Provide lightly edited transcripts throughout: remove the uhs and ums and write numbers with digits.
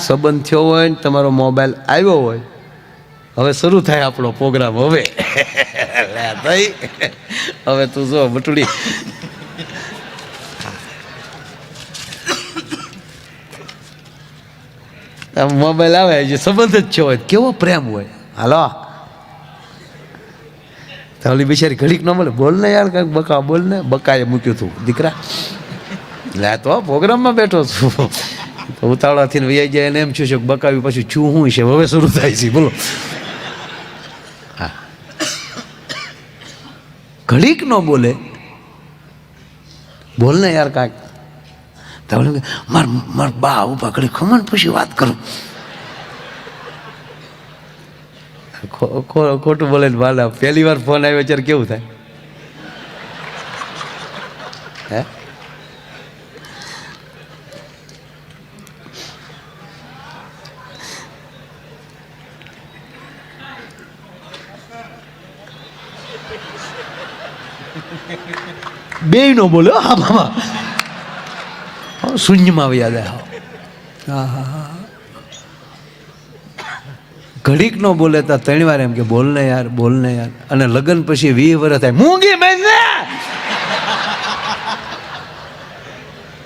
સંબંધ થયો હોય ને તમારો મોબાઈલ આવ્યો હોય, હવે શરૂ થાય આપણો પ્રોગ્રામ. હવે ભાઈ હવે તું જો બટુડી, મોબાઈલ આવે જે સંબંધ જ થયો હોય, કેવો પ્રેમ હોય. હાલો ઓલી બિચારી ઘડીક ન મળે, બોલ ને યાર કંઈક બકા, બોલ ને. બકાએ મૂક્યું તું દીકરા, એટલે તો પ્રોગ્રામમાં બેઠો છું. ઉતાવળાથી વૈયા જાય એને એમ છું છે બકાવ્યું, પછી છું શું છે હવે શરૂ થાય છે. બોલો, હા ઘડીક ન બોલે, બોલ ને યાર કાંઈક. તો માર બા ઉભા ઘડી ખમણ પછી વાત કરું. ખોટું બોલે ને બાલા, પહેલી વાર ફોન આવ્યો ત્યારે કેવું થાય? હે બે નો બોલ્યો. હા મામા શૂન્યમાં યાદ આવ્યો. હા હા હા ઘડીક નો બોલે તા 3 વાર એમ કે બોલ ને યાર, બોલ ને યાર. અને લગ્ન પછી 20 વર્ષ થાય, મૂંગી બેન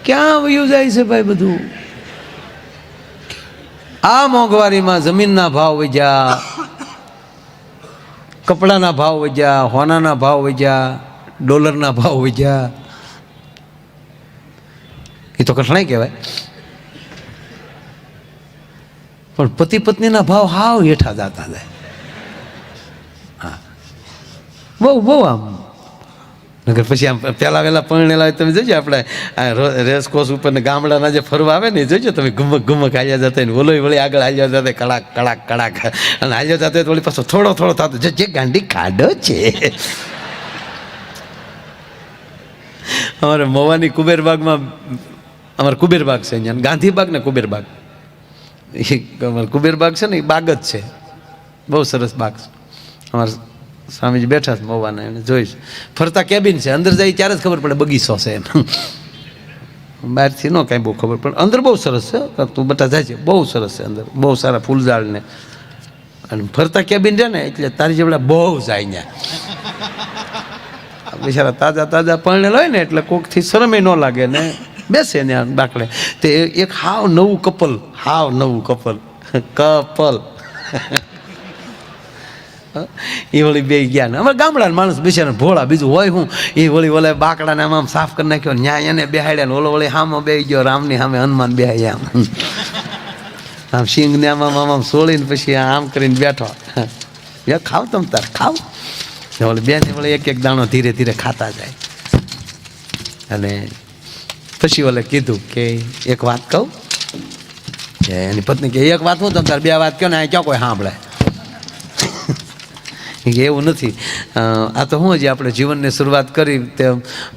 ક્યાં વયું જાય છે ભાઈ બધું. આ મોંઘવારીમાં જમીનના ભાવ વધ્યા, કપડાના ભાવ વધ્યા, હોનાના ભાવ વધ્યા, ડોલરના ભાવ વધ્યા. એ તો કઠણાઈ કહેવાય. પણ પતિ પત્નીના ભાવ હાવ હેઠા જતા જાય. હા બહુ આમ નગર પછી આમ પહેલાં વહેલા પરણેલા હોય તમે જોજો, આપણે રેસકોર્સ ઉપર ને ગામડાના જે ફરવા આવે ને જોજો તમે, ઘુમક ઘુમક હાલ્યા જતા ને ઓલો વળી આગળ હાલ્યા જતા, કડાક કડાક કડાક, અને હાલ્યા જતા વળી પાછો થોડો થોડો થતો જે ગાંડી ખાડો છે. અમારે મવાની કુબેરબાગમાં, અમારે કુબેરબાગ છે અહીંયા, ગાંધીબાગ ને કુબેરબાગ. અમારે કુબેરબાગ છે ને એ બાગ જ છે, બહુ સરસ બાગ છે. અમારે સ્વામીજી બેઠા છે મવાના, એને જોઈશ. ફરતા કેબિન છે, અંદર જાય ત્યારે જ ખબર પડે બગીચો છે એમ. બહારથી ન કાંઈ બહુ ખબર પડે. અંદર બહુ સરસ છે, તું બધા જાય છે, બહુ સરસ છે અંદર, બહુ સારા ફૂલઝાડ ને. અને ફરતા કેબિન છે ને એટલે તારી જેવડા બહુ જાય ત્યાં. બિચારા તાજા તાજા પરણેલા હોય ને એટલે કોકથી શરમે ન લાગે ને બેસે ને બાકડે. તે એક હાવ નવું કપલ એ વળી બે ગયા ને. અમારે ગામડાના માણસ બિચારા ભોળા, બીજું હોય હું. એ વળી ઓલે બાકડાને આમ સાફ કરી નાખ્યો, ન્યાય એને બેહાડ્યા ને ઓલો વળી હામો બે ગયો, રામની સામે હનુમાન બેહાડ્યા. આમ સિંગને આમ સોળીને પછી આમ કરીને બેઠો. ખાવ તમ તાર ખાવ. ઓલી બેન વળી એક દાણો ધીરે ધીરે ખાતા જાય. અને પછી ઓલે કીધું કે એક વાત કહું. કે એની પત્ની કે એક વાત હું તમ તાર 2 વાત કહો ને, આ ક્યાં કોઈ સાંભળે. એવું નથી. આ તો શું હજી આપણે જીવનની શરૂઆત કરી તે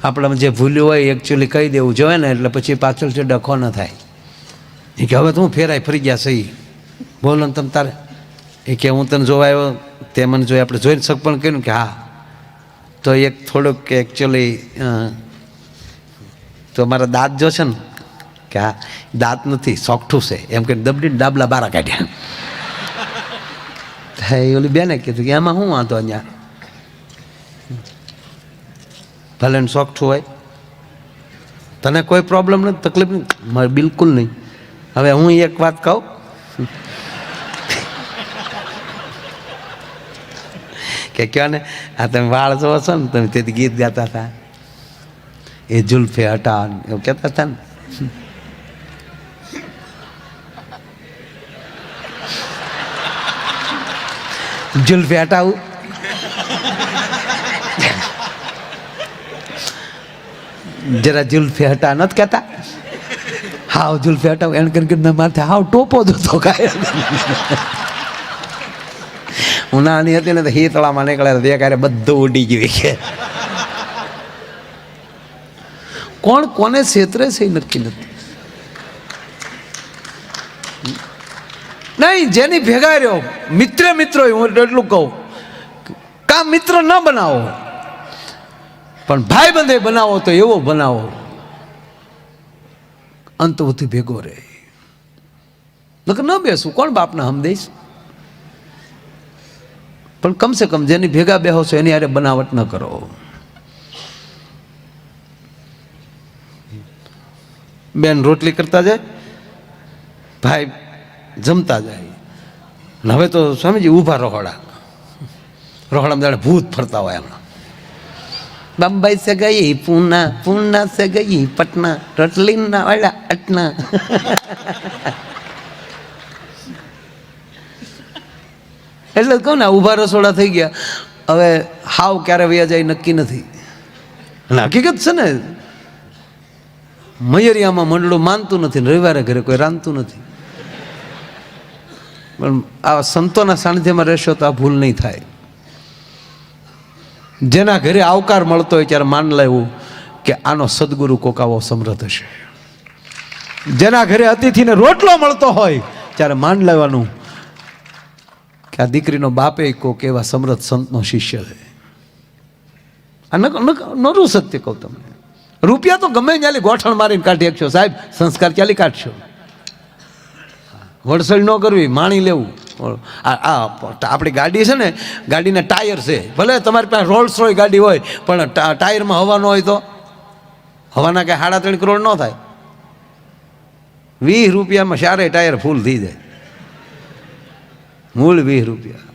આપણામાં જે ભૂલ્યું હોય એકચ્યુઅલી કહી દેવું જોઈએ ને, એટલે પછી પાછળથી ડખો ન થાય. એ કે હવે તો હું ફેરાય ફરી ગયા સહી, બોલો ને તમ તારે. એ કે હું તને જોવા આવ્યો, તે મને જોઈ, આપણે જોઈને સગપણ કર્યું કે હા. તો એક થોડુંક કે એકચ્યુઅલી તો મારા દાંત જો છે ને કે હા દાંત નથી, સોગઠું છે એમ કે દબડીને ડાબલા બારા કાઢ્યા. ઓલી બેને કીધું કે એમાં શું વાંધો, અહીંયા ભલે ને સોગઠું હોય, તને કોઈ પ્રોબ્લેમ નથી, તકલીફ નહીં, મારે બિલકુલ નહીં. હવે હું એક વાત કહું. કે કયો ને, આ તમે વાળ જોવો છો ને, તમે તેથી ગીત ગાતા હતા, એ જુલ્ફે હટા એવું કહેતા હતા ને. જુલ્ફે હટાવું, જરા જુલ્ફે હટા નથી કહેતા. હાવ જુલ્ફે હટાવું એને કરીને માથે હાવ ટોપો જતો કાંઈ. હું નાની હતી ને તો હીતળામાં નીકળ્યા હતા, ક્યારે બધું ઉડી ગયું. કે કોણ કોને ક્ષેત્રે છે નક્કી નથી. નહીં જેની ભેગા રહ્યો મિત્રો, હું એટલું કહું, કામ મિત્ર ન બનાવો પણ ભાઈ બંધે બનાવો તો એવો બનાવો અંત સુધી ભેગો રહે. નકર ન બેસું, કોણ બાપના હમ દઈશ? પણ કમસે કમ જેની ભેગા બેહો છો એની હારે બનાવટ ન કરો. બેન રોટલી કરતા જાય, ભાઈ જમતા જાય. હવે તો સ્વામીજી ઊભા રોહડામાં જાણે ભૂત ફરતા હોય એમાં. बम्बई से गई पूना, पूना से गई पटना, रोटली ना वाला अटना. એટલે કહું ને ઊભા રસોડા થઈ ગયા. હવે હાવ ક્યારે વયા જાય નક્કી નથી. અને હકીકત છે ને, મયરિયામાં મંડળું માનતું નથી, રવિવારે ઘરે કોઈ રાંધતું નથી. પણ આ સંતોના સાનિધ્યમાં રહેશો તો આ ભૂલ નહીં થાય. જેના ઘરે આવકાર મળતો હોય ત્યારે માન લેવું કે આનો સદગુરુ કોક આવો સમર્થ હશે. જેના ઘરે અતિથિને રોટલો મળતો હોય ત્યારે માન લેવાનું કે આ દીકરીનો બાપે કોક એવા સમર્થ સંતનો શિષ્ય છે. આ નરું સત્ય કહું તમને. રૂપિયા તો ગમે ત્યાંથી ગોઠણ મારીને કાઢી શકશો સાહેબ, સંસ્કાર ક્યાંથી કાઢશો? વડસળ ન કરવી, માણી લેવું. આપણી ગાડી છે ને, ગાડીના ટાયર છે, ભલે તમારી પાસે રોલ્સ રોય ગાડી હોય પણ ટાયરમાં હવા ન હોય તો હવાના કંઈ 3.5 કરોડ ન થાય. 20 રૂપિયામાં સારે ટાયર ફૂલ થઈ જાય. મૂળ 20 રૂપિયા.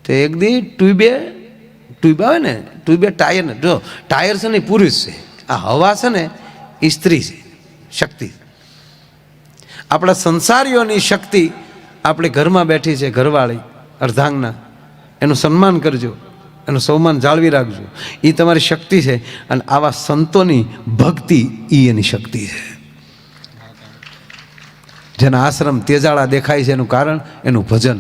તો એક દી ટ્યુબ આવે ને, ટ્યુબે ટાયર ને, જો ટાયર છે ને પુરુષ છે, આ હવા છે ને એ સ્ત્રી છે, શક્તિ. આપણા સંસારીઓની શક્તિ આપણે ઘરમાં બેઠી છે, ઘરવાળી અર્ધાંગના, એનું સન્માન કરજો, એનું સન્માન જાળવી રાખજો. એ તમારી શક્તિ છે. અને આવા સંતોની ભક્તિ એ એની શક્તિ છે. જેના આશ્રમ તેજાળા દેખાય છે એનું કારણ એનું ભજન.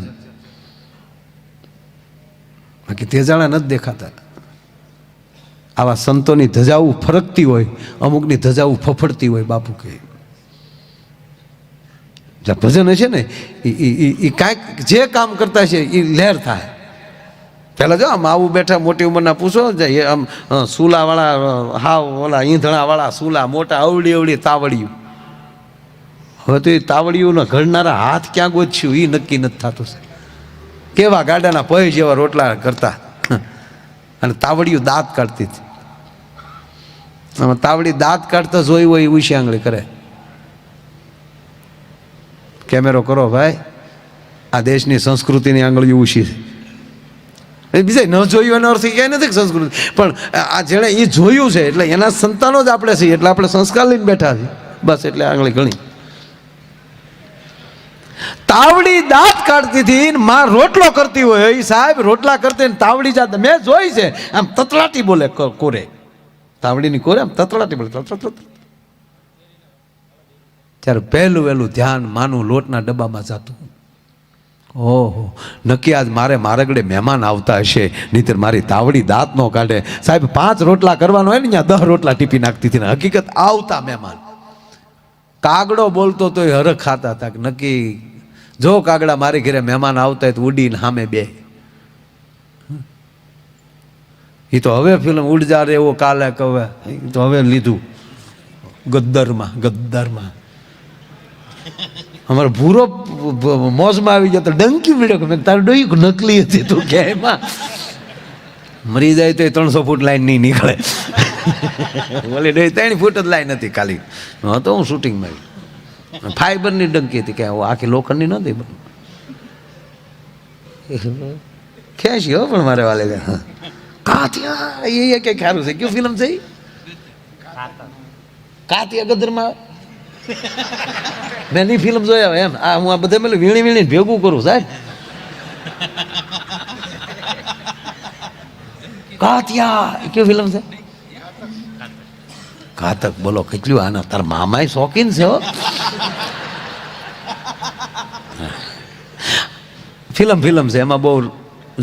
બાકી તેજાળા નથી દેખાતા. આવા સંતોની ધજાઓ ફરકતી હોય, અમુકની ધજાઓ ફફડતી હોય. બાપુ કહે જ્યાં ભજન છે ને એ કાંઈક જે કામ કરતા છે એ લહેર થાય. પહેલાં જો આમ આવું બેઠા મોટી ઉંમરના પૂછો, આમ સૂલાવાળા, હાવ ઓલા ઈંધણાવાળા સૂલા મોટા, અવળી અવળી તાવડિયું. હવે તો એ તાવડિયુંના ઘડનારા હાથ ક્યાં ગોચ્યું એ નક્કી નથી થતું છે. કેવા ગાડાના પૈ જેવા રોટલા કરતા, અને તાવડિયું દાંત કાઢતી હતી. આમાં તાવડી દાંત કાઢતા જોઈ હોય એ ઉછી આંગળી કરે. કેમેરો કરો ભાઈ, આ દેશની સંસ્કૃતિની આંગળીઓ ઉછી છે. બીજા ન જોયું એનો અર્થ ક્યાંય નથી સંસ્કૃતિ, પણ આ જેણે એ જોયું છે એટલે એના સંતાનો જ આપણે છીએ, એટલે આપણે સંસ્કાર લઈને બેઠા છીએ બસ. એટલે આંગળી ઘણી. તાવડી દાંત કાઢતી હતી, માં રોટલો કરતી હોય એ સાહેબ રોટલા કરતી તાવડી જાત મેં જોઈ છે, આમ તતલાટી બોલે કોરે, તાવડીની કોરે આમ તતલાટી બોલે. ત્યારે પહેલું વહેલું ધ્યાન માનું લોટના ડબ્બામાં જતું. ઓહો, નક્કી આજ મારગડે મહેમાન આવતા હશે, નહીંતર મારી તાવડી દાંત નો કાઢે. સાહેબ 5 રોટલા કરવાનો હોય ને, ત્યાં 10 રોટલા ટીપી નાખતી હતી. હકીકત આવતા મહેમાન કાગડો બોલતો તો એ હરખ ખાતા હતા કે નક્કી જો કાગડા મારી ઘરે મહેમાન આવતા હોય તો ઉડીને સામે બે. એ તો હવે ફિલ્મ ઉડજા રે એવો કાલે કવે તો હવે લીધું ગદ્દારમાં. અમારો ભૂરો મોજમાં આવી જતો, ડંકી મળ્યો કે તારું ડોયું નકલી હતી તું કે એમાં મરી જાય તો 300 ફૂટ લાઈન નહીં નીકળે. બોલે 3 ફૂટ જ લાઈન હતી ખાલી. તો હું શૂટિંગમાં ફાઈબરની ડંકી હતી, કે આખી લોખંડની નહોતી. ખેંચી હો પણ મારે વાલે કાતિયા એ કઈ ખારું છે. કયું ફિલ્મ છે? કાતિયા ગદરમાં. મેં ની ફિલ્મ જોયા એમ. આ હું આ બધા મેં વીણી ભેગું કરું સાહેબ. કાતિયા કયું ફિલ્મ છે? ઘાતક. બોલો કેટલું આના તાર મામાય શોખીન છે હો. ફિલ્મ છે, એમાં બહુ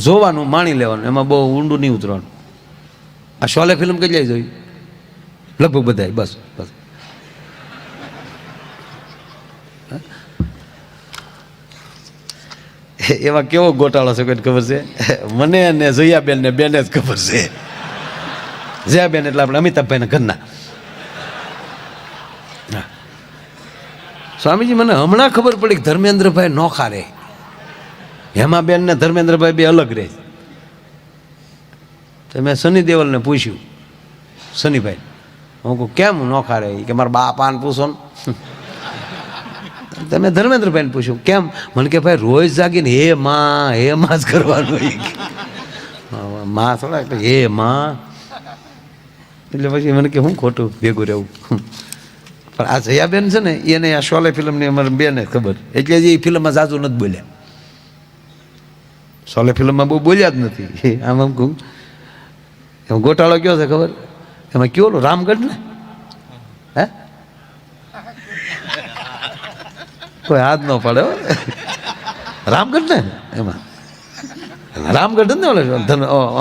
જોવાનું, માણી લેવાનું, એમાં બહુ ઊંડું નહીં ઉતરવાનું. આ શોલે ફિલ્મ કેટલી જોઈ? લગભગ બધા. બસ એવા કેવો ગોટાળો છે કોઈ ખબર છે? મને અને જયાબેન ને બેને જ ખબર છે. જયાબેન એટલે આપણે અમિતાભભાઈ ના ઘરના. સ્વામીજી મને હમણાં ખબર પડી કે ધર્મેન્દ્રભાઈ નોખા રહે, હેમાબેન ને ધર્મેન્દ્રભાઈ બે અલગ રહે. તો મેં સની દેવલને પૂછ્યું, સનીભાઈ, હું કહું કેમ નોખા રહે? કે મારા બાપાને પૂછો ને. તમે ધર્મેન્દ્રભાઈને પૂછ્યું કેમ? મને કે ભાઈ રોજ જાગીને હે માં જ કરવાનું. માં થોડા એટલે હે માં, એટલે પછી મને કે હું ખોટું ભેગું રહેવું. પણ આ જયાબેન છે ને એને આ શોલે ફિલ્મની અમારે બેને ખબર, એટલે જ એ ફિલ્મમાં જાજુ નથી બોલ્યા. શોલે ફિલ્મમાં બહુ બોલ્યા જ નથી. આમ કહું એમાં ગોટાળો કયો છે ખબર? એમાં કયો રામગઢ ને, હે કોઈ હાથ ન પડે. રામગઢ ને એમાં રામગઢ ને ઓલે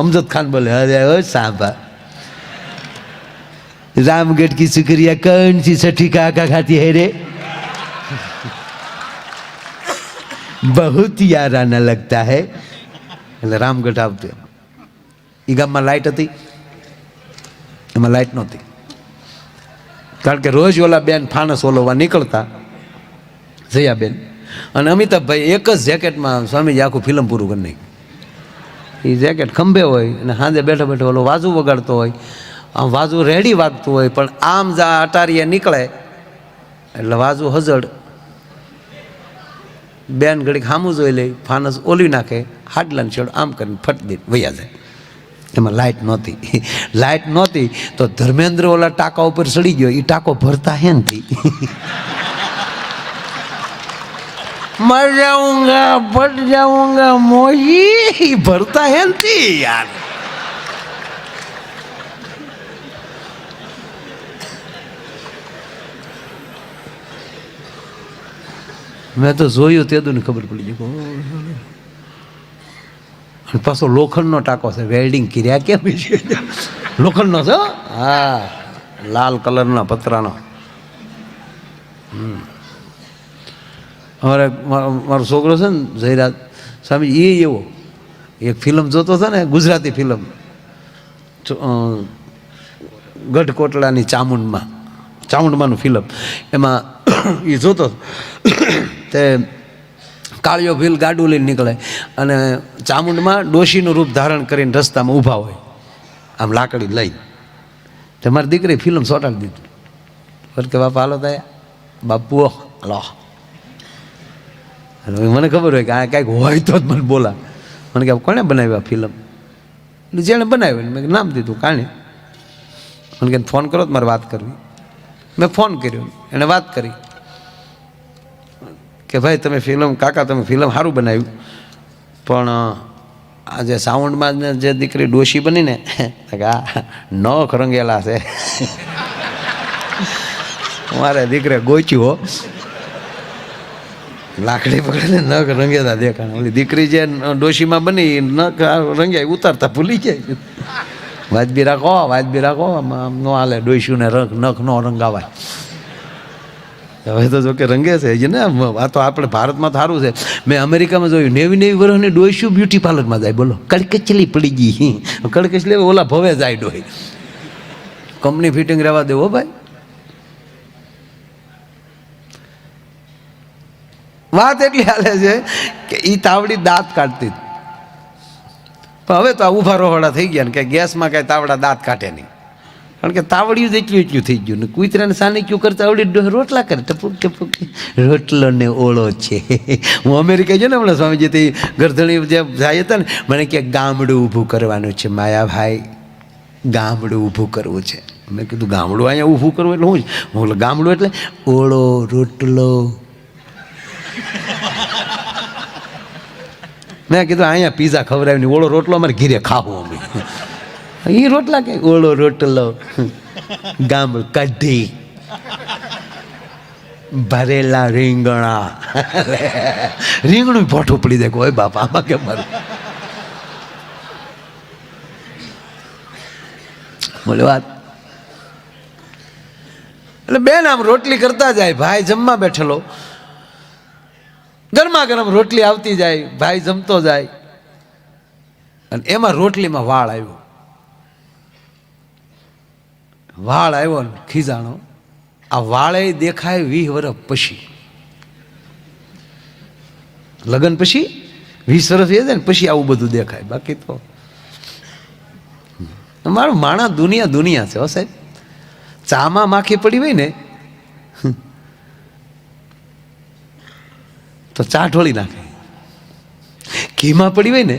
અમજદ ખાન બોલે અરે સાંભા रामगढ़ की शुक्रिया कौन सी सठी काका खाती है रे, बहुत याराना लगता है. એટલે રામગઢ આવતું. એ ગામમાં લાઇટ હતી, એમાં લાઇટ નહોતી, કારણ કે રોજ ઓલા બેન ફાનસ ઓલવા નીકળતા જયાબેન અને અમિતાભભાઈ એક જ જેકેટમાં સ્વામીજી આખું ફિલ્મ પૂરું કરી નાખ્યું. એ જેકેટ ખંભે હોય અને સાંજે બેઠો બેઠો ઓલો વાજુ વગાડતો હોય, આમ વાજુ રેડી વાગતું હોય, પણ આમ જા અટારીએ નીકળે એટલે વાજુ હજડ. બેન ઘડીક સામું જોઈ લે, ફાનસ ઓલી નાખે, હાડલાને છેડ આમ કરીને ફટ દે વૈયા જાય. એમાં લાઇટ નહોતી. લાઇટ નહોતી તો ધર્મેન્દ્ર ઓલા ટાંકા ઉપર ચડી ગયો, એ ટાંકો ભરતા હે નથી. મર જાઉંગા બટ જાઉંગા મોહી, ભરતા હે નથી યાર. મેં તો જોયું તેદું ને ખબર પડી ગઈ. પાછો લોખંડનો ટાંકો છે, વેલ્ડિંગ કર્યા કેમ છે? લોખંડનો છે, હા, લાલ કલરના પતરાનો. અમારે મારો છોકરો છે ને જયરાજ સ્વામી, એ એવો એક ફિલ્મ જોતો હતો ને, ગુજરાતી ફિલ્મ ગઢકોટલાની ચામુંડમાનું ફિલ્મ, એમાં એ જોતો તે કાળિયો ભીલ ગાડું લઈને નીકળે અને ચામુંડમાં ડોશીનું રૂપ ધારણ કરીને રસ્તામાં ઊભા હોય આમ લાકડી લઈ. તે મારી દીકરી ફિલ્મ ચોંટાડી દીધું. કે બાપા હાલો તયા બાપુઓ હાલો. અને મને ખબર હોય કે આ કાંઈક હોય તો જ મને બોલા. મને કે કોણે બનાવ્યું આ ફિલ્મ? એટલે જેણે બનાવ્યું મેં નામ દીધું કાણે. મને કે ફોન કરો તો મારે વાત કરવી. મેં ફોન કર્યો, એણે વાત કરી કે ભાઈ તમે ફિલ્મ, કાકા તમે ફિલ્મ સારું બનાવ્યું, પણ આ જે સાઉન્ડમાં જે દીકરી ડોશી બની ને, આ નખ રંગેલા છે. મારે દીકરે ગોચ્યું હો, લાકડી પકડીને નખ રંગેલા દેખાણ. ઓલી દીકરી જે ડોશીમાં બની નખ રંગ્યા ઉતારતા ભૂલી જાય. વાજબી રાખો, વાજબી રાખો, આમ ન હાલે, ડોસ્યુંને નખ ન રંગાવાય. હવે તો જો કે રંગે છે ને. આ તો આપણે ભારતમાં સારું છે. મેં અમેરિકામાં જોયું 90 વર્ષની ડોસ્યું બ્યુટી પાર્લરમાં જાય, બોલો કડકચલી પડી ગઈ. કડકચલી ઓલા ભવે જાય ડોય. કંપની ફિટિંગ રહેવા દેવો ભાઈ. વાત એટલી હાલે છે કે એ તાવડી દાંત કાઢતી, પણ હવે તો આ ઊભા રોહડા થઈ ગયા ને કે ગેસમાં કાંઈ તાવડા દાંત કાઢે નહીં, કારણ કે તાવડિયું જ એટલું થઈ ગયું ને. કૂતરાને સાની ક્યું કરતા આવડી રોટલા કરે, ટપુક ટપુક રોટલો ને ઓળો છે. હું અમેરિકા ગયો ને હમણાં સ્વામીજી, તે ગરધણી જે જાય હતા ને, મને કે ગામડું ઊભું કરવાનું છે માયાભાઈ, ગામડું ઊભું કરવું છે. મેં કીધું ગામડું અહીંયા ઊભું કરવું એટલે હું જ, હું ગામડું એટલે ઓળો રોટલો. મેં કીધું અહીંયા પીઝા ખવડાવીને ઓળો રોટલો અમારે ઘીરે ખાવું અમે. એ રોટલા કે ઓળો રોટલો, ગામડું કઢી, ભરેલા રીંગણા. રીંગણું ભોઠું પડી દે કોઈ બાપા, આમાં કેમ મારું બોલે વાત. એટલે બેન આમ રોટલી કરતા જાય, ભાઈ જમવા બેઠેલો, ગરમા ગરમ રોટલી આવતી જાય, ભાઈ જમતો જાય, અને એમાં રોટલીમાં વાળ આવ્યો. વાળ આવ્યો ને ખીજાણો. આ વાળે દેખાય 20 વર્ષ પછી. લગ્ન પછી 20 વર્ષ થઈ જાય ને પછી આવું બધું દેખાય. બાકી તો મારું માણસ દુનિયા છે હો સાહેબ. ચામાં માખી પડી હોય ને તો ચા ઢોળી નાખે, ઘીમાં પડી હોય ને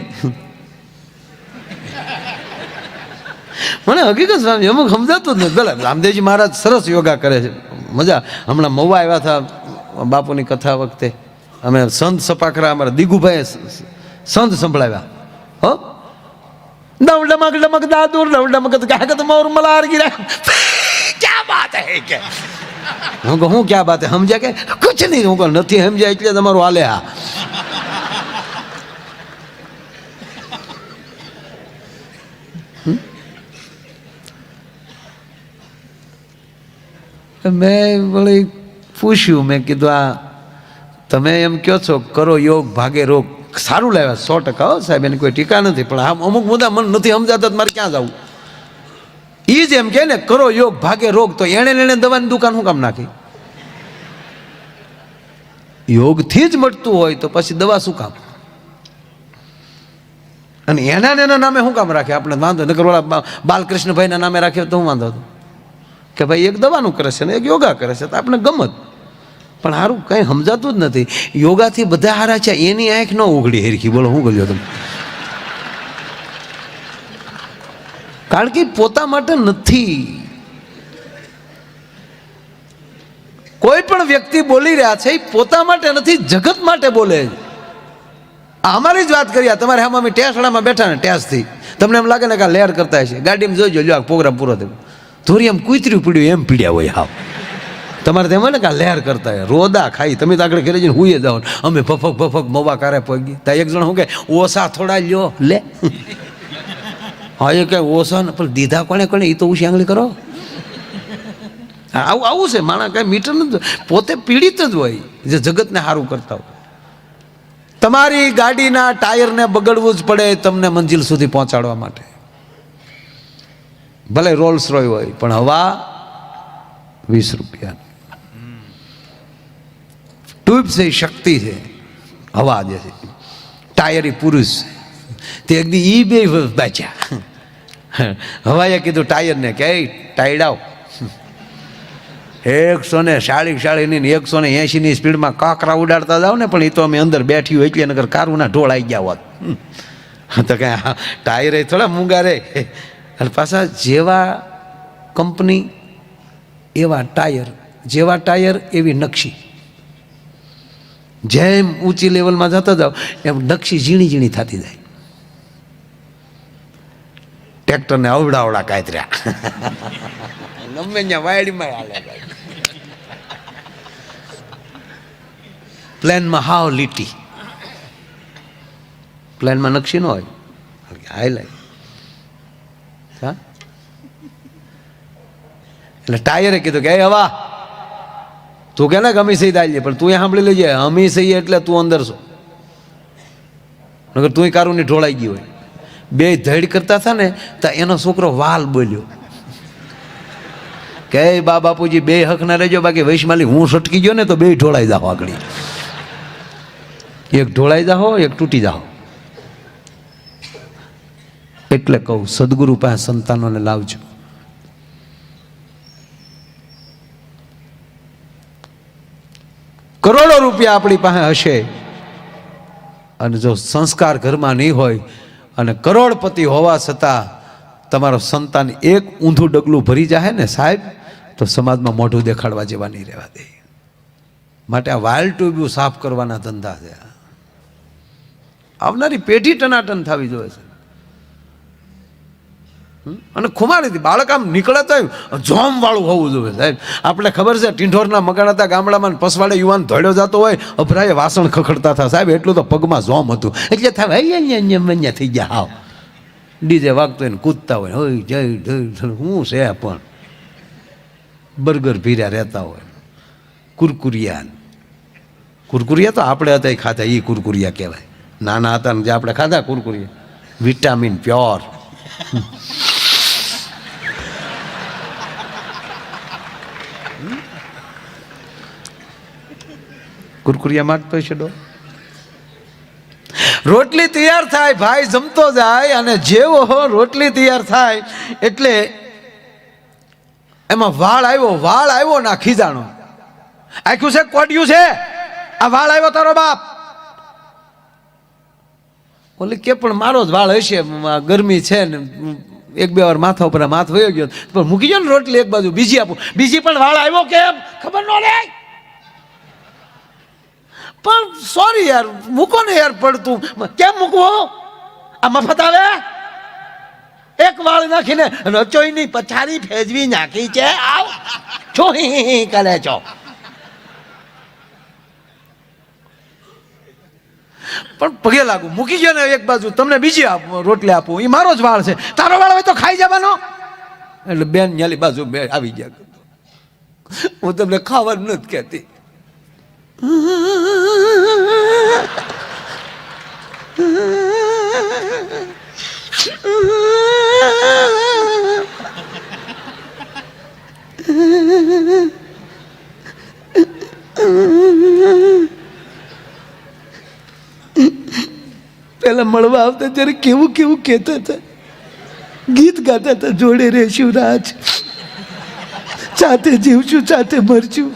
મને હકીકત સ્વામી અમુક સમજાતું જ નથી. ભલે રામદેવજી મહારાજ સરસ યોગા કરે છે, મજા. હમણાં મહુવા આવ્યા હતા બાપુની કથા વખતે, અમે સંત સપાખરા અમારા દીગુભાઈ સંત સંભળાવ્યા. હો ડમ ડમક ડમક દાદુર ડમ ડમક કાગત મોર મલાર ગીરા ક્યા બાત હે કે હું કહું હું ક્યાં બાત હે સમજ્યા કે કુછ નહીં. હું કહું નથી સમજ્યા એટલે તમારું હાલે. હા મેં વળી પૂછ્યું, મેં કીધું આ તમે એમ કહો છો કરો યોગ ભાગે રોગ, સારું લાવ્યા 100%. હો સાહેબ એની કોઈ ટીકા નથી, પણ આમ અમુક મુદ્દા મને નથી સમજાતા મારે ક્યાં જવું. એ જ એમ કે ને કરો યોગ ભાગે રોગ, તો એણે દવાની દુકાન શું કામ નાખી? યોગથી જ મળતું હોય તો પછી દવા શું કામ? અને એના નામે શું કામ રાખે? આપણે વાંધો નકર ઓલા બાલકૃષ્ણભાઈના નામે રાખ્યો તો હું વાંધો હતો કે ભાઈ એક દવાનું કરે છે ને એક યોગા કરે છે, તો આપણે ગમત. પણ સારું કંઈ સમજાતું જ નથી. યોગાથી બધા હારા છે, એની આંખ ન ઉઘડી હેરખી. બોલો શું કર્યો તમે? કારણ કે પોતા માટે નથી. કોઈ પણ વ્યક્તિ બોલી રહ્યા છે એ પોતા માટે નથી, જગત માટે બોલે. અમારી જ વાત કરીએ, તમારે આમ અમે ટેસડામાં બેઠા ને ટેસથી તમને એમ લાગે ને કે લહેર કરતા હશે, ગાડીમાં જોઈજો જો આ પ્રોગ્રામ પૂરો થયો થોડી એમ કૂતર્યું પીડ્યું એમ પીડ્યા હોય. હાવ તમારે તેમ હોય ને કે લહેર કરતા હોય, રોદા ખાઈ તમે તો આગળ ઘરે જઈને હુઈએ જાઓ, અમે ભફક મવા કારે પગી. ત્યાં એક જણ શું કે ઓછા થોડા લ્યો લે. હા એ કે ઓછા ને પણ દીધા કોણે એ તો ઉછી આંગળી કરો. આવું છે માણસ, કાંઈ મીટર નથી. પોતે પીડિત જ હોય જે જગતને સારું કરતા હોય. તમારી ગાડીના ટાયરને બગડવું જ પડે તમને મંજિલ સુધી પહોંચાડવા માટે. ભલે રોલ્સ રોય હોય પણ હવા 20 રૂપિયા. ટ્યુબ છે શક્તિ છે, હવા જે છે. ટાયર એ પુરુષ છે. તે એકદી ઈ બે બાચ્યા. હવાએ કીધું ટાયરને કે ટાયડાવ 140 ની 180 ની સ્પીડમાં કાંકરા ઉડાડતા જાવ ને, પણ એ તો અમે અંદર બેઠી હોય એટલે નગર કારુના ઢોળાઈ ગયા હોત. તો કે ટાયર થોડા મૂંગા રે. અને પાછા જેવા કંપની એવા ટાયર, જેવા ટાયર એવી નકશી. જેમ ઊંચી લેવલમાં જતા જાઓ એમ નકશી ઝીણી થતી જાય. ટ્રેક્ટરને અવડાવડા કાતર્યા ગમે ત્યાં વાયડીમાં હાલે. પ્લેનમાં હાવ લીટી, પ્લેનમાં નકશી ન હોય હાઈલાઈ. હા એટલે ટાયરે કીધું કે હવા તું કે ને અમી સહી દાય, પણ તું સાંભળી લેજે અમી સહી એટલે તું અંદર છો, નગર તું કારુની ઢોળાઈ ગઈ હોય. બે ધડ કરતા હતા ને તો એનો છોકરો વાલ બોલ્યો કે બા બાપુજી બે હક ના રહેજો, બાકી વૈશમાલી હું સટકી ગયો ને તો બે ઢોળાઈ જાઓ આગળ. એક ઢોળાઈ જાઓ એક તૂટી જાઓ. એટલે કહું સદગુરુ પાસે સંતાનોને લાવજો. કરોડો રૂપિયા આપણી પાસે હશે અને જો સંસ્કાર ઘરમાં નહીં હોય અને કરોડપતિ હોવા છતાં તમારો સંતાન એક ઊંધું ડગલું ભરી જાય ને સાહેબ, તો સમાજમાં મોઢું દેખાડવા જેવા નહીં રહેવા દે. માટે આ વાયલ ટ્યુબ્યુ સાફ કરવાના ધંધા છે. આવનારી પેઢી ટનાટન થવી જોઈએ છે. અને ખુમારીથી બાળક આમ નીકળે તો જોમ વાળું હોવું જોઈએ સાહેબ. આપણે ખબર છે ટીંઢોરના મગાણાતા ગામડામાં પસવાડે યુવાન ધોળ્યો જતો હોય, અભરાએ વાસણ ખખડતા હતા સાહેબ, એટલું તો પગમાં જોમ હતું. એટલે થાય અહીંયા થઈ ગયા. હાવ ડીજે વાગતો હોય ને કૂદતા હોય, હોય જય જય શું છે પણ બર્ગર ભીર્યા રહેતા હોય. કુરકુરિયા તો આપણે હતા ખાતા, એ કુરકુરિયા કહેવાય. નાના હતા ને જે આપણે ખાધા કુરકુરિયા, વિટામિન પ્યોર. કુરકુરિયા માંગતો હશે ડો. રોટલી તૈયાર થાય, ભાઈ જમતો જાય, અને જેવો રોટલી તૈયાર થાય એટલે એમાં વાળ આવ્યો ના ખીજાણો. આખ્યું છે કોડ્યું છે, આ વાળ આવ્યો તારો બાપ. ઓલે કે પણ મારો જ વાળ હશે, ગરમી છે ને એક બે વાર માથા ઉપર માથ વયો ગયો, પણ મૂકી ગયો ને રોટલી એક બાજુ, બીજી આપું, બીજી પણ વાળ આવ્યો કેમ ખબર ન રહે. પણ સોરી યાર, મૂકો ને યાર, પડતું કેમ મૂકવું? આ મફત આવે? એક વાળ નાખીને રચોઈની પથારી ફેજવી નાખી છે, આવ છો કરે છો. પણ પગે લાગુ, મૂકી ગયો ને એક બાજુ, તમને બીજી રોટલી આપું, એ મારો જ વાળ છે, તારો વાળ હોય તો ખાઈ જવાનો. એટલે બેન ન્યાલી બાજુ બે આવી ગયા, હું તમને ખાવાનું નથી કહેતી. પેલા મળવા આવતા ત્યારે કેવું કેવું કહેતા હતા, ગીત ગાતા હતા, જોડે રહેશું રાજ, સાથે જીવશું સાથે મરશું.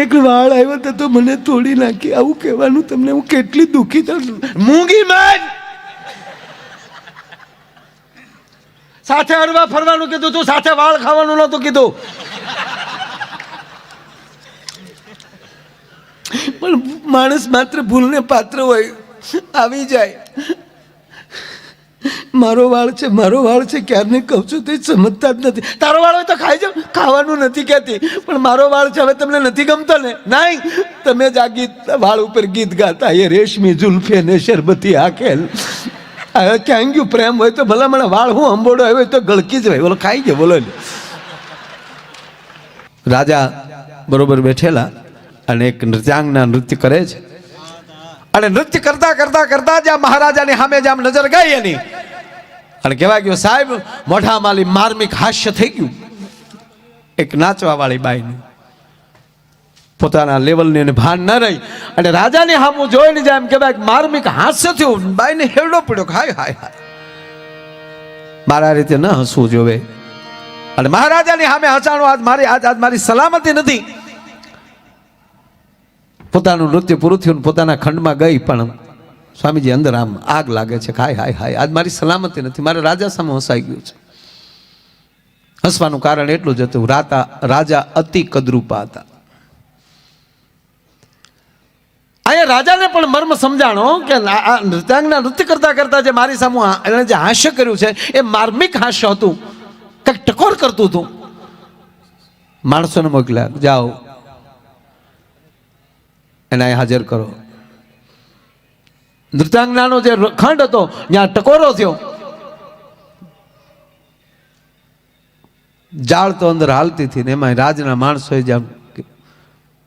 એક વાળ આવ્યો હતો તો મને તોડી નાખી, આવું કહેવાનું તમને હું કેટલી દુઃખી થયું. મૂંગી મેન સાથે હરવા ફરવાનું કીધું તું, સાથે વાળ ખાવાનું નહોતું કીધું. પણ માણસ માત્ર ભૂલને પાત્ર હોય, આવી જાય. મારો વાળ છે, મારો વાળ છે, ક્યારને કહું છું તે સમજતા જ નથી. તારો વાળ હોય તો ખાઈ જાવ, ખાવાનું નથી કહેતી, પણ મારો વાળ છે હવે તમને નથી ગમતો ને? નહીં, તમે જ આ ગીત વાળ ઉપર ગીત ગાતા, એ રેશમી જુલ્ફે ને શરબતી આખેલ. હવે ક્યાં ગયું પ્રેમ હોય તો ભલા મને વાળ હું અંબોડો આવ્યો તો ગળકી જ હોય, બોલો ખાઈ ગયો. બોલો રાજા બરોબર બેઠેલા અને એક નૃત્યાંગના નૃત્ય કરે છે, અને નૃત્ય કરતા કરતા કરતા જ્યાં મહારાજાની સામે જામ નજર ગઈ એની, અને કહેવાય ગયું સાહેબ મોઢા માલી માર્મિક હાસ્ય થઈ ગયું. એક નાચવા વાળી બાઈનું પોતાના લેવલની એને ભાન ન રહી, અને રાજાની સામું જોઈને જાય એમ કહેવાય માર્મિક હાસ્ય થયું. બાઈને હેરડો પડ્યો, હાય હાય હાય, મારા રીતે ન હસવું જોવે. અને મહારાજાની સામે હસાણું, આજ મારી સલામતી નથી. પોતાનું નૃત્ય પૂરું થયું, પોતાના ખંડમાં ગઈ, પણ સ્વામીજી અંદર આમ આગ લાગે છે, હાય હાય હાય, આજ મારી સલામતી નથી, મારે રાજા સામે હસાઈ ગયું છે. હસવાનું કારણ એટલું જ હતું, રાજા અતિ કદરૂપા હતા. અહીંયા રાજાને પણ મર્મ સમજાણો કે નૃત્યાંગના નૃત્ય કરતા કરતા જે મારી સામે એણે જે હાસ્ય કર્યું છે એ માર્મિક હાસ્ય હતું, કંઈક ટકોર કરતું હતું. માણસોને મોકલ્યા, જાઓ એને હાજર કરો. નૃત્યાંગનાનો જે ખંડ હતો ત્યાં ટકોરો થયો, જાળ તો અંદર હાલતી હતી ને એમાં રાજના માણસોએ જેમ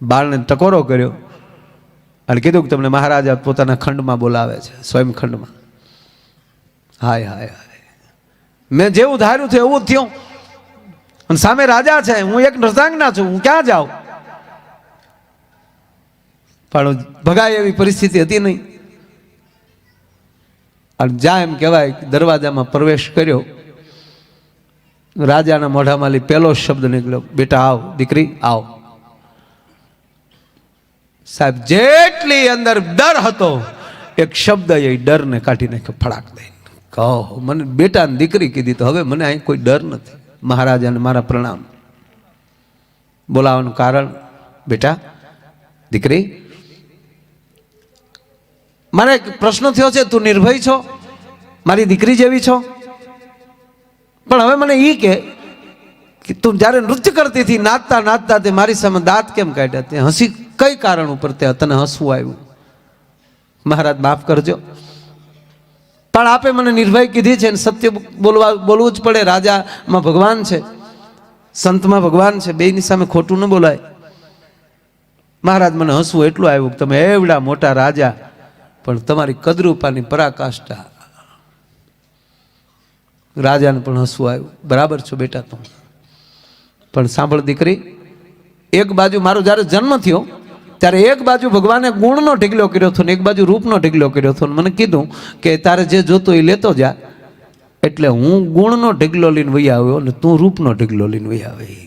બાળને ટકોરો કર્યો અને કીધું કે તમને મહારાજા પોતાના ખંડમાં બોલાવે છે, સ્વયં ખંડમાં. હાય હાય હાય, મેં જેવું ધાર્યું થયું એવું જ થયું. અને સામે રાજા છે, હું એક નૃત્યાંગના છું, હું ક્યાં જાઉં? પણ ભગાય એવી પરિસ્થિતિ હતી નહીં. અને જ્યાં એમ કહેવાય દરવાજામાં પ્રવેશ કર્યો, રાજાના મોઢામાંથી પહેલો શબ્દ નીકળ્યો, બેટા આવ દીકરી આવ. સાહેબ જેટલી અંદર ડર હતો, એક શબ્દ એ ડરને કાઢી નાખ્યો ફડાક દઈને. કહો મને બેટા ને દીકરી કીધી તો હવે મને અહીં કોઈ ડર નથી. મહારાજાને મારા પ્રણામ. બોલાવાનું કારણ, બેટા દીકરી મને એક પ્રશ્ન થયો છે, તું નિર્ભય છો, મારી દીકરી જેવી છો, પણ હવે મને એ કે તું જ્યારે નૃત્ય કરતી હતી, નાચતા નાચતા તે મારી સામે દાંત કેમ કાઢ્યા? તે હસી કઈ કારણ ઉપર તે તને હસવું આવ્યું? મહારાજ માફ કરજો, પણ આપે મને નિર્ભય કીધી છે, સત્ય બોલવું જ પડે. રાજામાં ભગવાન છે, સંતમાં ભગવાન છે, બેની સામે ખોટું ન બોલાય. મહારાજ મને હસવું એટલું આવ્યું કે તમે એવડા મોટા રાજા, પણ તમારી કદરૂપાની પરાકાષ્ઠા. રાજાને પણ હસવું આવ્યું. બરાબર છો બેટા તું, પણ સાંભળ દીકરી, એક બાજુ મારો જ્યારે જન્મ થયો ત્યારે એક બાજુ ભગવાને ગુણનો ઢીકલો કર્યો હતો ને એક બાજુ રૂપનો ઢીકલો કર્યો હતો. મને કીધું કે તારે જે જોતું એ લેતો જા, એટલે હું ગુણનો ઢીકલો લઈને વહી આવ્યો ને તું રૂપનો ઢીકલો લઈને વહી આવી.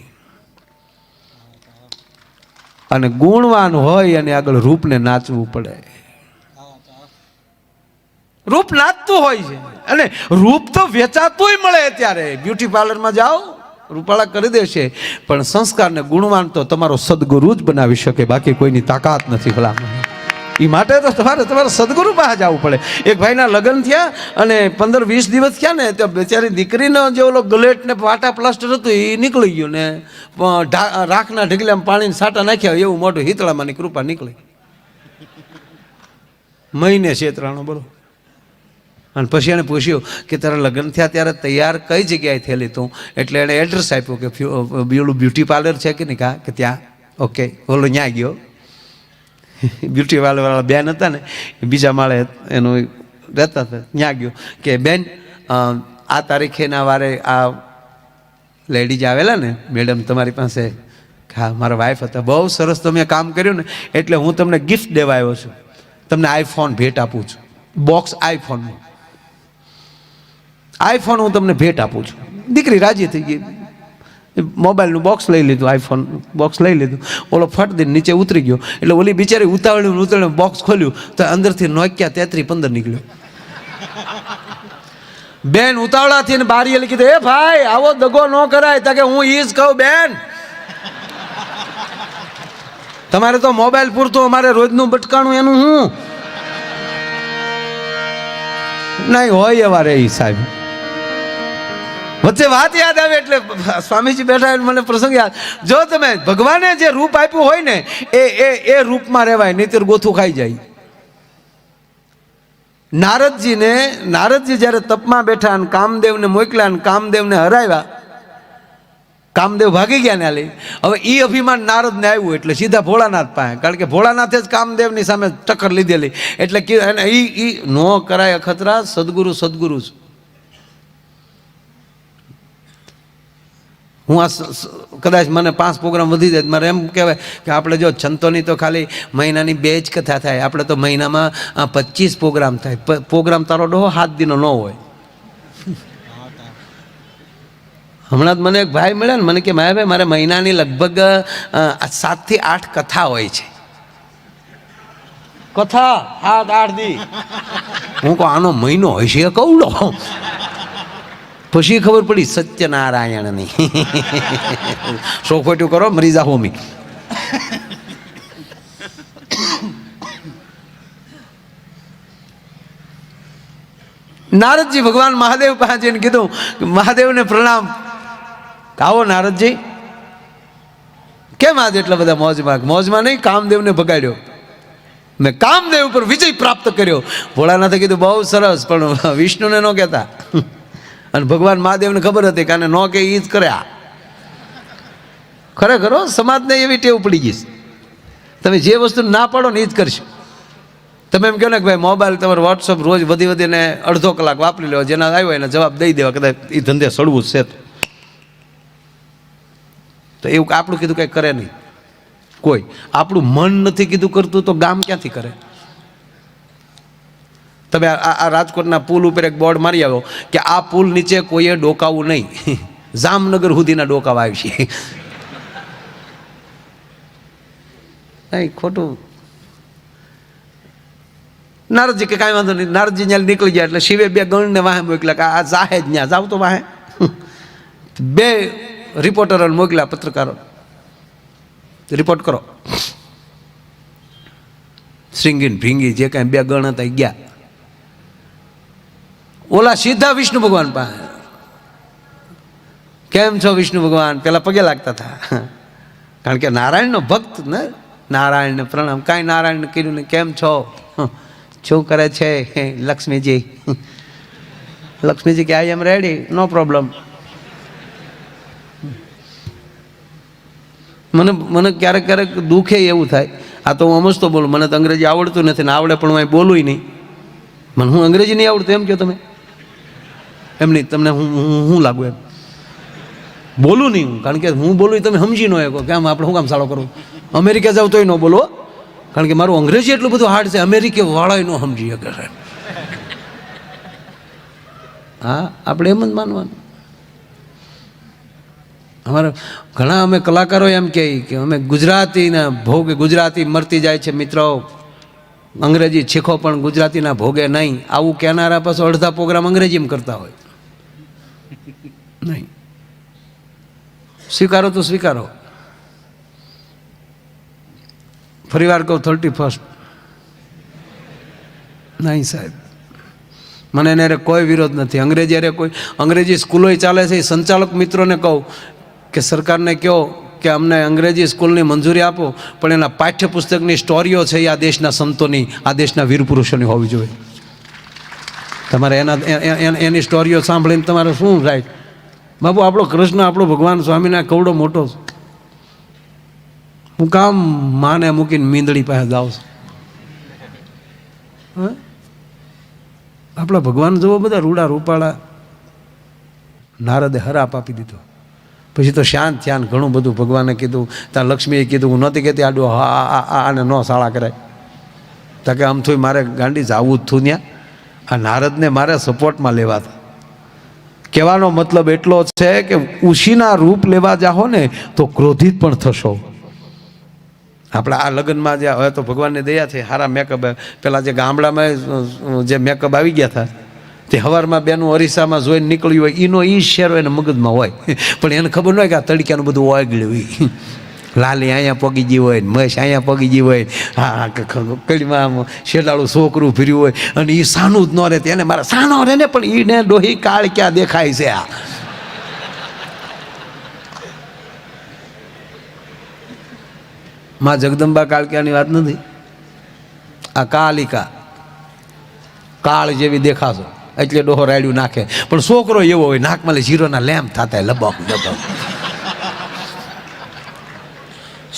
અને ગુણવાન હોય અને આગળ રૂપને નાચવું પડે. રૂપ નાચતું હોય છે અને રૂપ તો વેચાતુંય મળે. અત્યારે બ્યુટી પાર્લરમાં જાઓ, રૂપાળા કરી દેશે, પણ સંસ્કારને ગુણવાન તો તમારો સદગુરુ જ બનાવી શકે, બાકી કોઈની તાકાત નથી. ભલામણ એ માટે તો તમારે સદગુરુ પાસે જવું પડે. એક ભાઈના લગ્ન થયા અને 15-20 દિવસ થયા ને, તો બેચારી દીકરીનો જે ઓલો ગલેટ ને પાટા પ્લાસ્ટર હતું એ નીકળી ગયું ને રાખના ઢગલામાં પાણીને સાટા નાખ્યા એવું મોટું હિતળામાંની કૃપા નીકળી. મહિને છેતરાણો બોલો. અને પછી એને પૂછ્યું કે તારા લગ્ન થયા ત્યારે તૈયાર કઈ જગ્યાએ થયેલી તું? એટલે એણે એડ્રેસ આપ્યું કે પેલું બ્યુટી પાર્લર છે કે નહીં, કા કે ત્યાં. ઓકે, ઓલો ત્યાં ગયો. બ્યુટી પાર્લરવાળા બેન હતા ને, બીજા માળે એનું રહેતા હતા, ત્યાં ગયો કે બેન આ તારીખેના વારે આ લેડીઝ આવેલા ને મેડમ તમારી પાસે. હા, મારા વાઈફ હતા. બહુ સરસ તમે કામ કર્યું ને, એટલે હું તમને ગિફ્ટ દેવા આવ્યો છું, તમને આઈફોન ભેટ આપું છું. બોક્સ આઈફોનનું આઈફોન હું તમને ભેટ આપું છું. દીકરી રાજી થઈ ગઈ, મોબાઈલનું બોક્સ લઈ લીધું, આઈફોન બોક્સ લઈ લીધું. ઓલો ફટ દઈને નીચે ઉતરી ગયો. એટલે ઓલી બિચારી ઉતાવળ્યું બોક્સ ખોલ્યું તો અંદરથી નોકિયા 3315 નીકળ્યો. બેન ઉતાવળાથી બારી એલી કીધું, એ ભાઈ આવો દગો ન કરાય. તા કે હું ઈ જ કહું બેન, તમારે તો મોબાઈલ પૂરતું, અમારે રોજનું બટકાણું એનું હું નહીં હોય. એવા રે સાહેબ વચ્ચે વાત યાદ આવે એટલે સ્વામીજી બેઠા મને પ્રસંગ યાદ. જો તમે ભગવાને જે રૂપ આપ્યું હોય ને એ રૂપમાં રહેવાય, નહીંતર ગોથું ખાઈ જાય. નારદજી જ્યારે તપમાં બેઠા અને કામદેવને મોકલ્યા અને કામદેવને હરાવ્યા, કામદેવ ભાગી ગયા ને લઈ. હવે એ અભિમાન નારદને આવ્યું એટલે સીધા ભોળાનાથ પાસે, કારણ કે ભોળાનાથે જ કામદેવની સામે ટક્કર લીધેલી. એટલે એ નો કરાય અખતરા, સદગુરુ સદગુરુ જ. હું આ કદાચ મને 5 પ્રોગ્રામ વધી જાય, મારે એમ કહેવાય કે આપણે જો સંતોની તો ખાલી મહિનાની 2 જ કથા થાય, આપણે તો મહિનામાં 25 પ્રોગ્રામ થાય. પ્રોગ્રામ તારો ડોહો 7 દિનો ન હોય. હમણાં જ મને એક ભાઈ મળ્યા ને, મને કે ભાઈ મારે મહિનાની લગભગ 7 થી 8 કથા હોય છે. કથા 7-8 દી. હું કહું આનો મહિનો હોય છે કવડો. પછી ખબર પડી સત્યનારાયણની. સોખોટ્યું કરો મરી જા હોમી. નારદજી ભગવાન મહાદેવ પાસે જઈને કીધું, મહાદેવને પ્રણામ. આવો નારદજી, કેમ આજે એટલા બધા મોજમાં? મોજમાં નહીં, કામદેવને ભગાડ્યો, મેં કામદેવ ઉપર વિજય પ્રાપ્ત કર્યો. ભોળાનાથે કીધું બહુ સરસ, પણ વિષ્ણુને ન કહેતા. અને ભગવાન મહાદેવને ખબર હતી કે આને ન કે એ જ કર્યા. ખરેખર સમાજને એવી ટેવ પડી ગઈ છે, તમે જે વસ્તુ ના પાડો ને એ જ કરશો. તમે એમ કહો ને કે ભાઈ મોબાઈલ તમારે વોટ્સઅપ રોજ વધીને અડધો કલાક વાપરી લો, જેના આવ્યો એને જવાબ દઈ દેવા, કદાચ એ ધંધે સડવું જ છે. તો એવું આપણું કીધું કંઈ કરે નહીં કોઈ. આપણું મન નથી કીધું કરતું તો ગામ ક્યાંથી કરે? તમે આ રાજકોટના પુલ ઉપર એક બોર્ડ મારી આવ્યો કે આ પુલ નીચે કોઈએ ડોકાવું નહીં. જામનગર સુધીના ડોકાવા આવી છે. નહીં, ખોટું. નારદજી કે કાંઈ વાંધો નહીં. નારદજી ત્યાં નીકળી ગયા એટલે શિવે 2 ગણને વાહે મોકલ્યા કે આ જાહે જ ત્યાં જાવ તો વાહે. 2 રિપોર્ટરોને મોકલ્યા, પત્રકારો, રિપોર્ટ કરો. શ્રીંગી ભીંગી જે કાંઈ 2 ગણ હતા ગયા. ઓલા સીધા વિષ્ણુ ભગવાન પાસે. કેમ છો વિષ્ણુ ભગવાન? પેલા પગે લાગતા હતા, કારણ કે નારાયણનો ભક્ત ને. નારાયણને પ્રણામ. કાંઈ નારાયણને કર્યું ને કેમ છો? શું કરે છે લક્ષ્મીજી? લક્ષ્મીજી કે આઈ એમ રેડી, નો પ્રોબ્લેમ. મને ક્યારેક દુઃખે એવું થાય. આ તો હું સમજતો બોલું, મને તો અંગ્રેજી આવડતું નથી ને આવડે પણ હું અહીં બોલું નહીં. મને હું અંગ્રેજી નહીં આવડતું એમ કહો તમે? એમ નહીં, તમને હું લાગુ એમ બોલું નહીં હું, કારણ કે હું બોલું તમે સમજી ન શકો કે આમ આપણે શું કામ સાળો કરું. અમેરિકા જાવ તોય ન બોલો, કારણ કે મારું અંગ્રેજી એટલું બધું હાર્ડ છે, અમેરિકે વાળા ન સમજી શકે સાહેબ. હા, આપણે એમ જ માનવાનું. અમારા ઘણા અમે કલાકારો એમ કહે કે અમે ગુજરાતીના ભોગે, ગુજરાતી મરતી જાય છે મિત્રો, અંગ્રેજી શીખો પણ ગુજરાતીના ભોગે નહીં. આવું કહેનારા પાછો અડધા પ્રોગ્રામ અંગ્રેજીમાં કરતા હોય. નહીં, સ્વીકારો તો સ્વીકારો. ફરી વાર કહું, 31st નહીં સાહેબ, મને એને કોઈ વિરોધ નથી. અંગ્રેજી અરે કોઈ અંગ્રેજી સ્કૂલો ચાલે છે, એ સંચાલક મિત્રોને કહું કે સરકારને કહો કે અમને અંગ્રેજી સ્કૂલની મંજૂરી આપો, પણ એના પાઠ્યપુસ્તકની સ્ટોરીઓ છે એ આ દેશના સંતોની, આ દેશના વીર પુરુષોની હોવી જોઈએ. તમારે એની સ્ટોરીઓ સાંભળીને તમારે શું થાય? બાબુ, આપણો કૃષ્ણ, આપણો ભગવાન સ્વામીના કવડો મોટો છે. હું કામ માને મૂકીને મીંદડી પાસે જાઉં છું? આપણા ભગવાન જુઓ, બધા રૂડા રૂપાળા. નારદે હરાપ આપી દીધો, પછી તો શાંત થયા ને ઘણું બધું ભગવાને કીધું. ત્યાં લક્ષ્મીએ કીધું, હું નહોતી કહેતી આડું આને ન શાળા કરાય. ત્યાં કે આમ થોઈ મારે ગાંડી જાવું જ થયું ત્યાં. આ નારદને મારે સપોર્ટમાં લેવા હતા. કહેવાનો મતલબ એટલો છે કે ઉશીના રૂપ લેવા જાઓ ને તો ક્રોધિત પણ થશો. આપણા આ લગ્નમાં જે હવે તો ભગવાનની દયા છે, સારા મેકઅપ. પેલા જે ગામડામાં જે મેકઅપ આવી ગયા હતા, તે સવારમાં બેનું અરીસામાં જોઈને નીકળ્યું હોય, એનો એ શેરો એને મગજમાં હોય, પણ એને ખબર ન હોય કે આ તડક્યાનું બધું ઓગળ્યું હોય. લાલી અહીંયા પગી ગઈ હોય, મહેશ અહીંયા પગી ગઈ હોય, હા કડીમાં શેડાળું છોકરું ફર્યું હોય, અને એ સાનું જ ન રહે. એને મારા સાનો રહે ને, પણ એને ડોહી કાળ ક્યાં દેખાય છે. આ માં જગદંબા કાળક્યાની વાત નથી, આ કાલિકા કાળ જેવી દેખાશો એટલે ડોહો રાડ્યું નાખે. પણ છોકરો એવો હોય, નાકમાં જીરોના લેમ્પ થતા લબક લબક.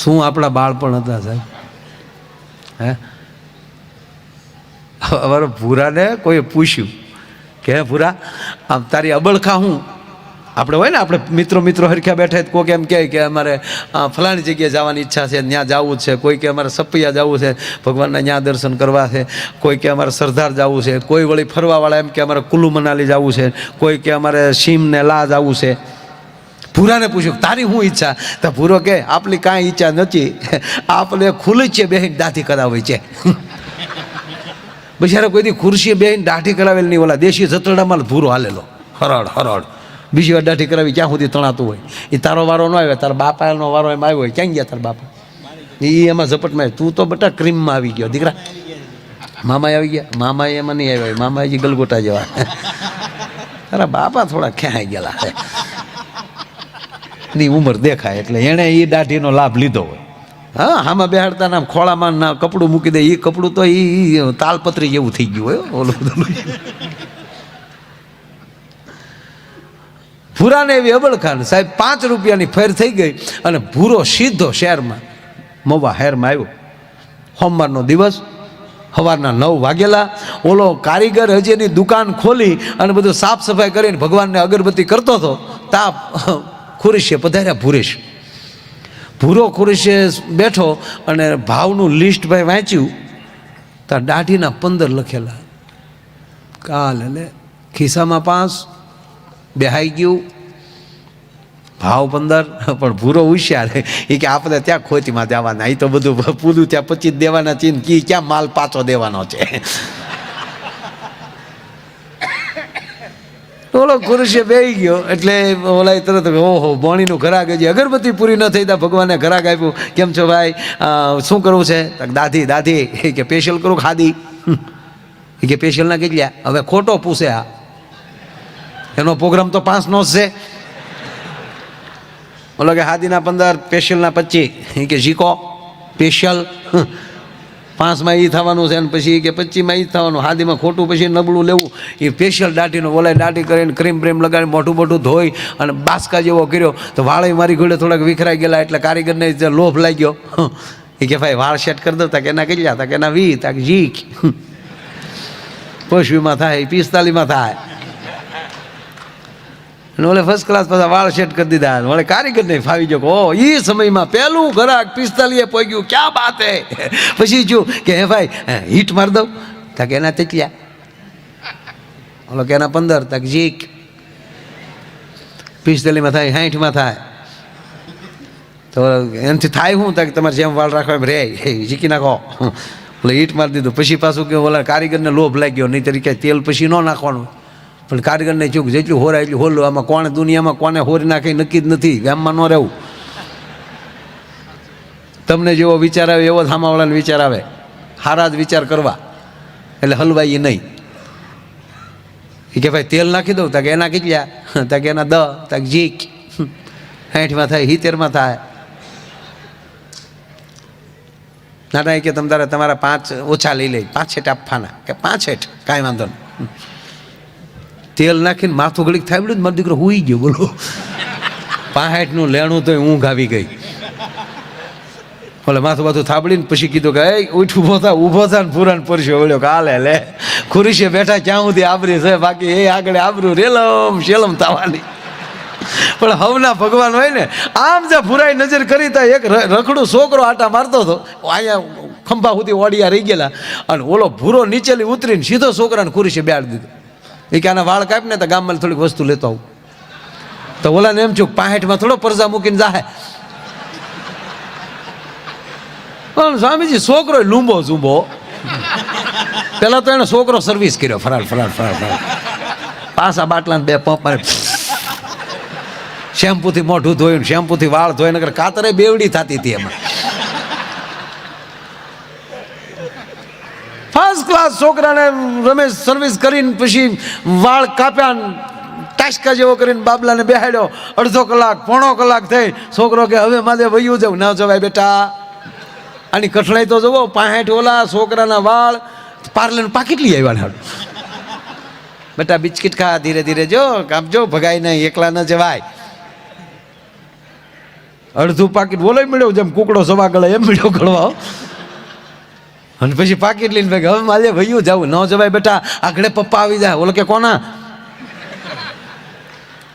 શું આપણા બાળપણ હતા સાહેબ? હે, અમારા ભૂરાને કોઈ પૂછ્યું કે હે ભૂરા, આમ તારી અબળખા હું? આપણે હોય ને, આપણે મિત્રો હરખ્યા બેઠા, કોઈક એમ કહે કે અમારે ફલાણી જગ્યાએ જવાની ઈચ્છા છે, ત્યાં જવું જ છે. કોઈ કે અમારે સપૈયા જવું છે, ભગવાનના ત્યાં દર્શન કરવા છે. કોઈ કે અમારે સરદાર જવું છે. કોઈ વળી ફરવાવાળા એમ કે અમારે કુલ્લુ મનાલી જવું છે. કોઈ કે અમારે શીમને લા જવું છે. ભૂરાને પૂછ્યું તારી શું ઈચ્છા? તો ભૂરો કે આપણી કાંઈ ઈચ્છા નથી, આપણે ખુલ્લી છે બેહીને દાઢી કરાવી છે. બિચારા કોઈ દી ખુરશીએ બેહીને દાઢી કરાવેલી નહીં. ઓલા દેશી જતરડામાં ભૂરો હાલેલો, હરડ હરડ. બીજી વાર દાઢી કરાવી ક્યાં સુધી તણાતું હોય? એ તારો વારો ન આવ્યો, તારા બાપાનો વારો એમ આવ્યો હોય. ક્યાં ગયા તારા બાપા? એ એમાં ઝપટમાં. તું તો બટા ક્રીમમાં આવી ગયો દીકરા. મામા આવી ગયા? મામા એમાં નહીં આવ્યા, મામા હજી ગલગોટા જેવા. તારા બાપા થોડા ક્યાં ગયેલા છે? ની ઉંમર દેખાય એટલે એણે એ દાઢીનો લાભ લીધો હોય. હા, આમાં બેહાડતા નામ ખોળામાં ના કપડું મૂકી દે. એ કપડું તો એ તાલપત્રી જેવું થઈ ગયું હોય. ઓલું બધું ભૂરાને એવી અબળખાન સાહેબ, 5 રૂપિયાની ફેર થઈ ગઈ અને ભૂરો સીધો શહેરમાં મવા શહેરમાં આવ્યો. સોમવારનો દિવસ, સવારના 9 વાગેલા. ઓલો કારીગર હજી એની દુકાન ખોલી અને બધું સાફ સફાઈ કરીને ભગવાનને અગરબત્તી કરતો હતો. તા ખુરશીએ પધાર્યા ભૂરેશ. ભૂરો ખુરશીએ બેઠો અને ભાવનું લિસ્ટ ભાઈ વાંચ્યું. ત્યાં દાઢીના 15 લખેલા. કાલ એટલે ખિસ્સામાં 5, બેહાઈ ગયું, ભાવ 15. પણ ભૂરો હોશિયાર, એ કે આપણે ત્યાં ખોતીમાં દેવાના, એ તો બધું પૂરું ત્યાં 25 દેવાના છે ને, ક્યાં માલ પાછો દેવાનો છે. ઓલો ખુરશીએ બેહી ગયો એટલે ઓલા તરત ઓહો બોણીનું ઘરાક, હજી અગરબત્તી પૂરી ન થઈ ત્યાં ભગવાને ઘરાક આપ્યું. કેમ છો ભાઈ, શું કરવું છે? દાદી દાદી કે સ્પેશિયલ કરું ખાધી? એ કે સ્પેશિયલના કેટલા? હવે ખોટો પૂછે. આ એનો પ્રોગ્રામ તો 5નો જ છે. ઓલો કે હાદીના 15, સ્પેશિયલના 25. એ કે જીકો સ્પેશિયલ 5માં એ થવાનું છે ને પછી કે 25માં એ થવાનું. હાદીમાં ખોટું પછી નબળું લેવું. એ સ્પેશિયલ દાઢીનો બોલાય, દાઢી કરીને ક્રીમ બ્રીમ લગાડી મોઢું મોઢું ધોઈ અને બાસકા જેવો કર્યો. તો વાળે મારી ઘોડે થોડાક વિખરાઈ ગયેલા એટલે કારીગરને લોભ લાગ્યો. એ કે ભાઈ વાળ સેટ કરી દો. તા કે એના કેટલા? તા કે એના 20. તા કે જી 25માં થાય, 45માં થાય. અને ઓલે ફર્સ્ટ ક્લાસ પાછા વાળ સેટ કરી દીધા. ઓલે કારીગરને ફાવી ગયો કે ઓ એ સમયમાં પહેલું ગ્રાહક 45 પહોંચ્યું, ક્યાં બાત હે. પછી જો કે હે ભાઈ હીટ મારી દઉં, તાકે એના તેટલ્યા, ઓલો કે એના 15, તાકે જીક 45 થાય, 60 થાય. તો એનાથી થાય શું? તાકે તમારે જેમ વાળ રાખવા એમ રે જીકી નાખો. એટલે હીટ મારી દીધું. પછી પાછું કે ઓલા કારીગરને લોભ લાગ્યો, નહીં તરીકે તેલ પછી ન નાખવાનું. પણ કારીગરને ચૂક જેટલું હોરાય એટલું હોલું. આમાં કોણે દુનિયામાં કોને હોરી નાખે નક્કી જ નથી. ગામમાં ન રહેવું. તમને જેવો વિચાર આવે એવો સામાવાળાને વિચાર આવે. સારા જ વિચાર કરવા, એટલે હલવાઈ નહીં. એ કે ભાઈ તેલ નાખી દઉં, તાકે એના કેટલા, તાકે એના 10, તાકે જીક 60 થાય, 70 થાય. નાના કે તમ તારે તમારા 5 ઓછા લઈ લે, 5 હેઠ આપવાના, કે 5 હેઠ કાંઈ વાંધો નહીં. તેલ નાખીને માથું ઘડીક થાય બધું, મારો દીકરો હુઈ ગયો. બોલો 65નું લેણું તો ઊંઘ આવી ગઈ. ઓલે માથું બાથું થાબડીને પછી કીધું કે ઉઠ ઊભો થા ને પુરાણ પરસ્યો વળ્યો કે હાલે લે ખુરશીએ બેઠા ક્યાં સુધી આબરી છે, બાકી એ આગળ આબરું રેલમ શેલમ થવાની. પણ હવના ભગવાન હોય ને, આમ જે ભુરાઈ નજર કરી તા એક રખડું છોકરો આટા મારતો હતો, અહીંયા ખંભા સુધી ઓડિયા રહી ગયેલા, અને ઓલો ભૂરો નીચેલી ઉતરીને સીધો છોકરાને ખુરશીએ બેહાડી દીધો. એ કે આના વાળ કાપીને તો ગામમાં થોડીક વસ્તુ લેતો આવું. તો ઓલાને એમ છું 65માં થોડો પરજા મૂકીને જાહે. પણ સ્વામીજી છોકરો લૂંબો ઝૂંબો. પેલા તો એને છોકરો સર્વિસ કર્યો, ફરાળ પાસા બાટલા 2 પંપ મારે, શેમ્પૂથી મોઢું ધોયું, શેમ્પૂથી વાળ ધોઈ, નકર કાતરે બેવડી થતી હતી એમાં. ફર્સ્ટ ક્લાસ છોકરાને રમેશ સર્વિસ કરીને પછી વાળ કાપ્યા, ટાસકા જેવો કરીને બાબલાને બેહાડ્યો. અડધો કલાક પોણો કલાક થઈ. છોકરો કે હવે મારે વયું જવું. ના જવાય બેટા, આની કઠણાઈ તો જવો. 65 ઓલા છોકરાના વાળ. પાર્લેનું પાકીટ લઈ આવ્યા. બેટા બિસ્કિટ ખા, ધીરે ધીરે જો કાપજો, ભગાઈ નહીં, એકલા ન જવાય. અડધું પાકીટ બોલો મળ્યો, જેમ કુકડો સવા ગળે એમ મળ્યો ગળવા. અને પછી પાકીટ લઈને ભાઈ હવે મારે વયું જવું. ન જવાય બેટા, આગળ પપ્પા આવી જાય. ઓલો કે કોના?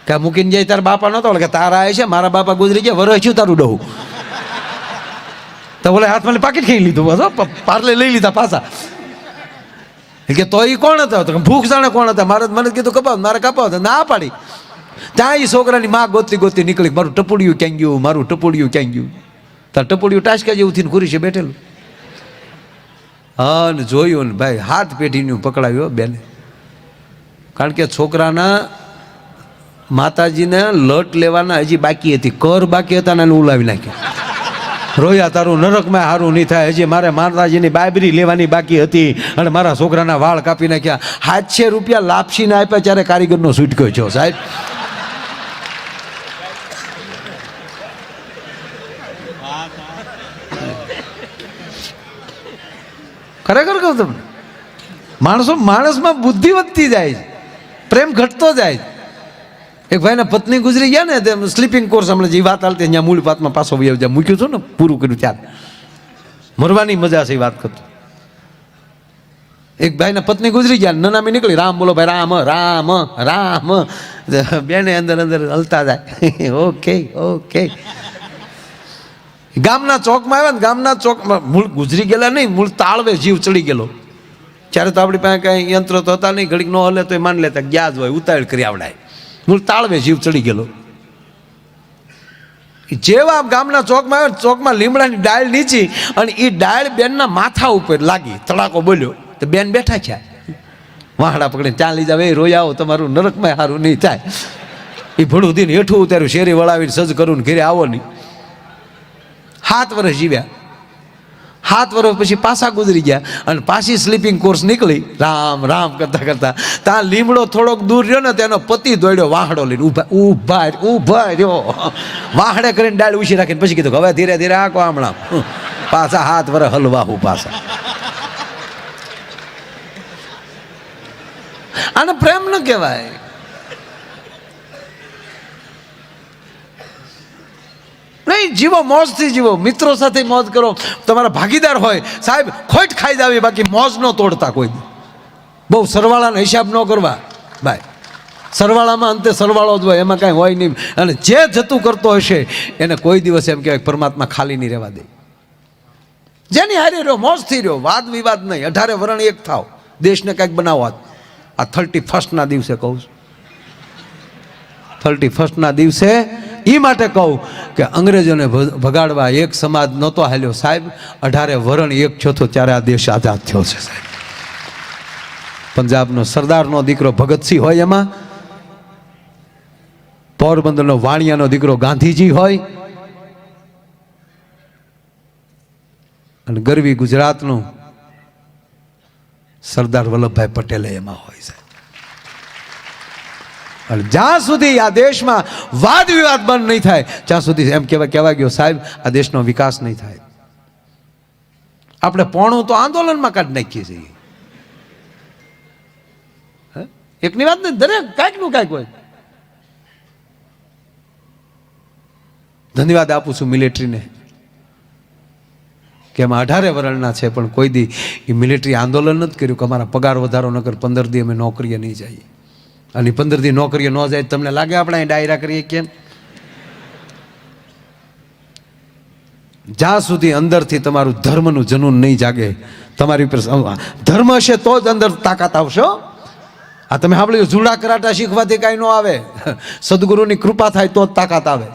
કે મૂકીને જાય તારા બાપા નતો? કે તારા આવે છે, મારા બાપા ગુજરી ગયા, વરસ છું તારું ડહું. તો બોલે હાથમાં પાકીટ ખાઈ લીધું, બસ પાર્લે લઈ લીધા પાછા. કે તો એ કોણ હતા? તો ભૂખ જાણે કોણ હતા. મારે મને કીધું કપાવ, મારે કપાવ. ના પાડી. ત્યાં એ છોકરાની માં ગોતી નીકળી, મારું ટપુડિયું ક્યાં ગયું, મારું ટપુડિયું ક્યાં ગયું. તાર ટપુડિયું ટાસકા જેવું થઈને ખુરશીએ બેઠેલું. હા, ને જોયું ને ભાઈ, હાથ પેઢીનું પકડાવ્યો બેને. કારણ કે છોકરાના માતાજીને લટ લેવાના હજી બાકી હતી, કર બાકી હતા ને ઉલાવી નાખ્યા. રોયા તારું નરકમાં સારું નહીં થાય, હજી મારે માતાજીની બાબરી લેવાની બાકી હતી, અને મારા છોકરાના વાળ કાપી નાખ્યા. 700 રૂપિયા લાપસીને આપ્યા, ત્યારે કારીગરનો છૂટક્યો છો સાહેબ. ખરેખર કહું તમને, માણસમાં બુદ્ધિ વધતી જાય, પ્રેમ ઘટતો જાય. એક ભાઈના પત્ની ગુજરી ગયા ને, તેમ સ્લીપિંગ કોર્સ હમણાં જે વાત હાલતી ત્યાં મૂળ વાતમાં પાછો મૂક્યું છું ને, પૂરું કર્યું ત્યારે મરવાની મજા છે એ વાત કરતો. એક ભાઈના પત્ની ગુજરી ગયા, નનામી નીકળી, રામ બોલો ભાઈ, રામ રામ રામ. બેને અંદર હલતા જાય. ઓકે. ગામના ચોકમાં આવ્યા ને, ગામના ચોકમાં મૂળ ગુજરી ગયેલા નહીં, મૂળ તાળવે જીવ ચડી ગયેલો. ત્યારે તો આપણી પાસે કાંઈ યંત્રો તો હતા નહીં, ઘડીક ન હલે તો એ માન લેતા ગયા જ હોય, ઉતાવળ કરી આવડાય. મૂળ તાળવે જીવ ચડી ગયેલો. જેવા ગામના ચોકમાં આવ્યો, ચોકમાં લીમડાની ડાળ નીચી, અને એ ડાળ બેનના માથા ઉપર લાગી, તડાકો બોલ્યો. તો બેન બેઠા છે, વાહડા પકડીને ત્યાં લઈ જાવ, એ રોઈ આવો, તમારું નરકમાં સારું નહીં થાય. એ ભડું દીને હેઠું ઉતાર્યું, શેરી વળાવીને સજ કરું ને ઘરે આવો નહીં. 7 વર્ષ જીવ્યા. 7 વર્ષ પછી પાછા ગુજરી ગયા, અને પાછી સ્લીપિંગ કોર્સ નીકળી, રામ રામ કરતા ત્યાં લીમડો થોડોક દૂર રહ્યો ને, તેનો પતિ દોડ્યો વાહડો લઈને, ઊભા રહ્યો, વાહડે કરીને ડાળ ઉછી રાખીને પછી કીધું હવે ધીરે ધીરે આકો હમણાં. પાછા 7 વર્ષ હલવાહું પાછા. આને પ્રેમ ન કહેવાય. નહીં, જીવો, મોજથી જીવો, મિત્રો સાથે મોજ કરો. તમારા ભાગીદાર હોય સાહેબ, ખોટ ખાઈ જાવી, બાકી મોજ ન તોડતા કોઈ. બહુ સરવાળાનો હિસાબ ન કરવા ભાઈ. સરવાળામાં અંતે સરવાળો જ હોય, એમાં કાંઈ હોય નહીં. અને જે જતું કરતો હશે એને કોઈ દિવસ એમ કહેવાય પરમાત્મા ખાલી નહીં રહેવા દે. જેની હારી રહ્યો મોજથી રહ્યો, વાદ વિવાદ નહીં, 18 વરણ એક થાવ, દેશને કંઈક બનાવો. આ 31 દિવસે કહું છું, 31 દિવસે એ માટે કહું કે અંગ્રેજોને ભગાડવા એક સમાજ નહોતો હાલ્યો સાહેબ, 18 વરણ એક થયો તો ત્યારે આ દેશ આઝાદ થયો છે સાહેબ. પંજાબનો સરદારનો દીકરો ભગતસિંહ હોય, એમાં પોરબંદરનો વાણિયાનો દીકરો ગાંધીજી હોય, અને ગરવી ગુજરાતનું સરદાર વલ્લભભાઈ પટેલ એમાં હોય છે. અને જ્યાં સુધી આ દેશમાં વાદ વિવાદ બંધ નહીં થાય ત્યાં સુધી એમ કહેવા ગયો સાહેબ આ દેશનો વિકાસ નહીં થાય. આપણે પોણું તો આંદોલનમાં કાઢી નાખીએ છીએ. એકની વાત નહીં, દરેક કાંઈક નું કાંઈક હોય. ધન્યવાદ આપું છું મિલિટરીને કે એમાં 18 વરણના છે, પણ કોઈ દી એ મિલિટરી આંદોલન નથી કર્યું કે અમારા પગાર વધારો ન કર, 15 દી અમે નોકરીએ નહીં જઈએ. અને 15 દી નોકરીએ ન જાય તમને લાગે આપણે અહીં ડાયરા કરીએ કેમ? જ્યાં સુધી અંદરથી તમારું ધર્મનું જનૂન નહીં જાગે, તમારી ઉપર ધર્મ હશે તો જ અંદર તાકાત આવશે. આ તમે સાંભળ્યું જુડા કરાટા શીખવાથી કાંઈ ન આવે, સદગુરુની કૃપા થાય તો જ તાકાત આવે.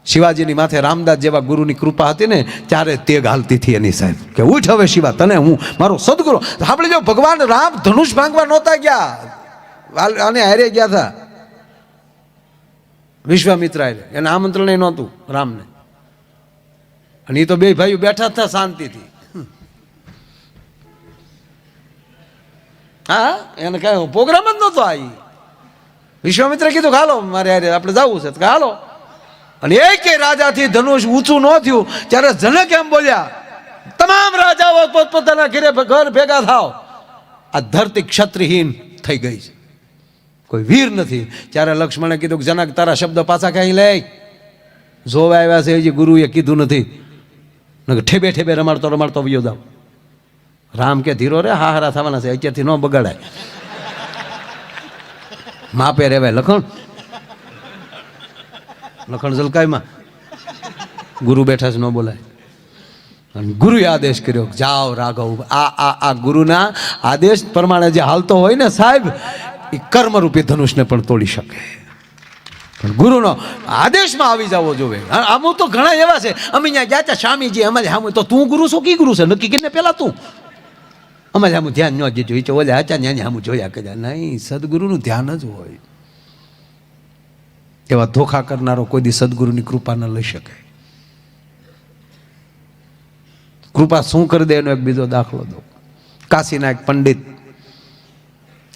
શિવાજીની માથે રામદાસ જેવા ગુરુની કૃપા હતી ને ત્યારે તેગ હાલતી હતી એની સાહેબ કે ઉઠ હવે શિવા, તને હું મારો સદગુરુ. સાંભળી જાઓ, ભગવાન રામ ધનુષ ભાંગવા નહોતા ગયા, અને હારે ગયા હતા વિશ્વામિત્ર હારે, એને આમંત્રણ નહોતું રામને. અને એ તો બે ભાઈઓ બેઠા હતા શાંતિથી. હા, એને કઈ પ્રોગ્રામ જ નહોતો. આ વિશ્વામિત્રે કીધું હાલો મારે હારે આપણે જવું છે, હાલો. અને એક રાજાથી ધનુષ ઊંચું ન થયું ત્યારે જનક એમ બોલ્યા, તમામ રાજાઓ પોતપોતાના ઘર ભેગા થાવ, આ ધરતી ક્ષત્રિયહીન થઈ ગઈ છે, કોઈ વીર નથી. ત્યારે લક્ષ્મણે કીધું કે જનક તારા શબ્દ પાછા કઈ લે, જોવા આવ્યા છે હજી ગુરુએ કીધું નથી, ઠેબે ઠેબે રમાડતો રમાડતો વયો જાવ. રામ કે ધીરો રે, હારા થવાના છે, અત્યારથી ન બગાડાય, માપે રેવાય. લખણ ઝલકાઈમાં ગુરુ બેઠા છે, ન બોલાય. અને ગુરુએ આદેશ કર્યો જાઓ રાઘવ. આ ગુરુના આદેશ પ્રમાણે જે હાલતો હોય ને સાહેબ, એ કર્મરૂપી ધનુષને પણ તોડી શકે. પણ ગુરુનો આદેશમાં આવી જવો જોવે. આમ તો ઘણા એવા છે, અમે અહીંયા ગયા હતા સ્વામીજી અમારે સામે, તો તું ગુરુ છો કી ગુરુ છે નક્કી કરીને પેલા તું અમારે સામું ધ્યાન ન દીધું, ઓલે હતા ત્યાં સામું જોયા કર્યા. નહીં, સદગુરુનું ધ્યાન જ હોય. એવા ધોખા કરનારો કોઈ દી સદગુરુની કૃપા ન લઈ શકે. કૃપા શું કરી દે એનો એક બીજો દાખલો દો. કાશીના એક પંડિત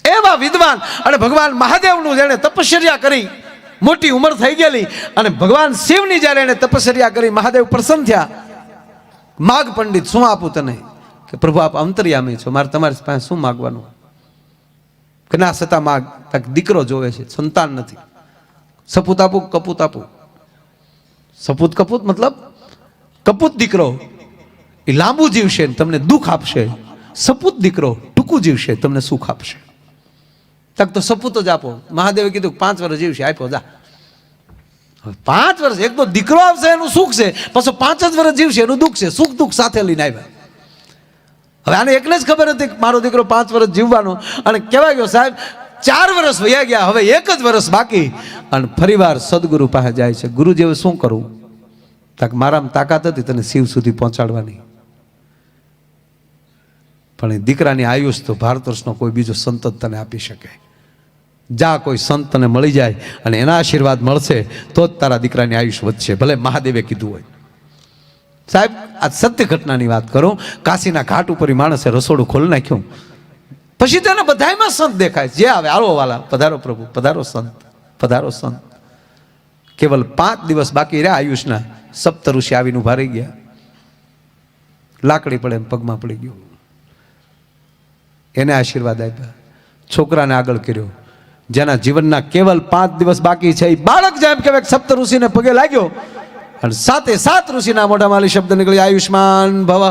એવા વિદ્વાન, અને ભગવાન મહાદેવનું જેણે તપશ્ચર્યા કરી, મોટી ઉંમર થઈ ગયેલી, અને ભગવાન શિવની જ્યારે એને તપશ્ચર્યા કરી મહાદેવ પ્રસન્ન થયા. માગ પંડિત, શું આપું તને? કે પ્રભુ આપ અંતર્યામી છો, મારે તમારી પાસે શું માગવાનું? કે ના સતા માગ, દીકરો જોવે છે, સંતાન નથી. સપૂત આપું, કપૂત આપું? સપૂત કપૂત મતલબ કપૂત દીકરો એ લાંબુ જીવશે તમને દુઃખ આપશે, સપૂત દીકરો ટૂંકું જીવશે તમને સુખ આપશે. તક તો સપૂત જ આપો. મહાદેવે કીધું 5 વર્ષ જીવશે, આપ્યો જા. 5 વર્ષ, એક તો દીકરો આવશે એનું સુખ છે, પાછો 5 જ વર્ષ જીવશે એનું દુઃખ છે, સુખ દુઃખ સાથે લઈને આવ્યા. હવે આને એકને જ ખબર હતી કે મારો દીકરો 5 વર્ષ જીવવાનો, અને કહેવાય ગયો સાહેબ 4 વર્ષ વયા ગયા, હવે 1 જ વર્ષ બાકી. અને ફરીવાર સદગુરુ પાસે જાય છે. ગુરુ જેવું શું કરું? તક મારામાં તાકાત હતી તને શિવ સુધી પહોંચાડવાની, પણ એ દીકરાની આયુષ તો ભારત વર્ષનો કોઈ બીજો સંત જ તને આપી શકે. જા કોઈ સંત તને મળી જાય અને એના આશીર્વાદ મળશે તો જ તારા દીકરાની આયુષ વધશે, ભલે મહાદેવે કીધું હોય. સાહેબ આ સત્ય ઘટનાની વાત કરું. કાશીના ઘાટ ઉપર માણસે રસોડું ખોલી નાખ્યું, પછી તેને બધાયમાં સંત દેખાય. જે આવે આવો વાલા, પધારો પ્રભુ, પધારો સંત, પધારો સંત. કેવલ 5 દિવસ બાકી રહ્યા આયુષના, સપ્ત ઋષિ આવીને ઉભા રહી ગયા. લાકડી પડે એમ પગમાં પડી ગયું, એને આશીર્વાદ આપ્યા. છોકરાને આગળ કર્યો. જેના જીવનના કેવલ 5 દિવસ બાકી છે એ બાળક જેમ કહેવાય સપ્ત ઋષિને પગે લાગ્યો, અને 7 ઋષિના મોઢામાં શબ્દ નીકળી આયુષ્માન ભવ.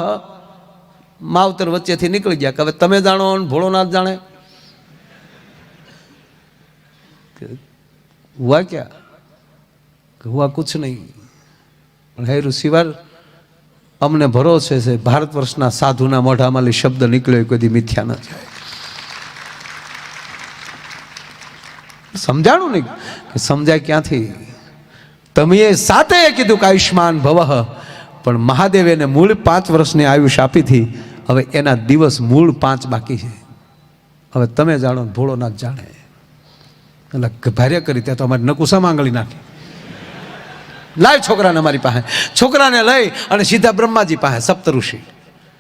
માવતર વચ્ચેથી નીકળી ગયા કે હવે તમે જાણો, ભોળોનાથ જાણે. हुआ क्या? हुआ कुछ नहीं. પણ હે ઋષિવાર, અમને ભરોસે છે ભારત વર્ષના સાધુના મોઢામાં શબ્દ નીકળ્યો કદી મિથ્યા ન જાય. સમજાણું નહીં કે સમજાય ક્યાંથી? તમે સાતે કીધું કે આયુષ્માન ભવઃ, પણ મહાદેવે એને મૂળ 5 વર્ષની આયુષ આપી હતી. હવે એના દિવસ મૂળ 5 બાકી છે. હવે તમે જાણો, ભોળોનાથ જાણે. એટલે ભાર્ય કરી ત્યાં તો અમારે નકુસા માંગળી નાખી. લાવ છોકરાને અમારી પાસે. છોકરાને લઈ અને સીધા બ્રહ્માજી પાસે. સપ્ત ઋષિ,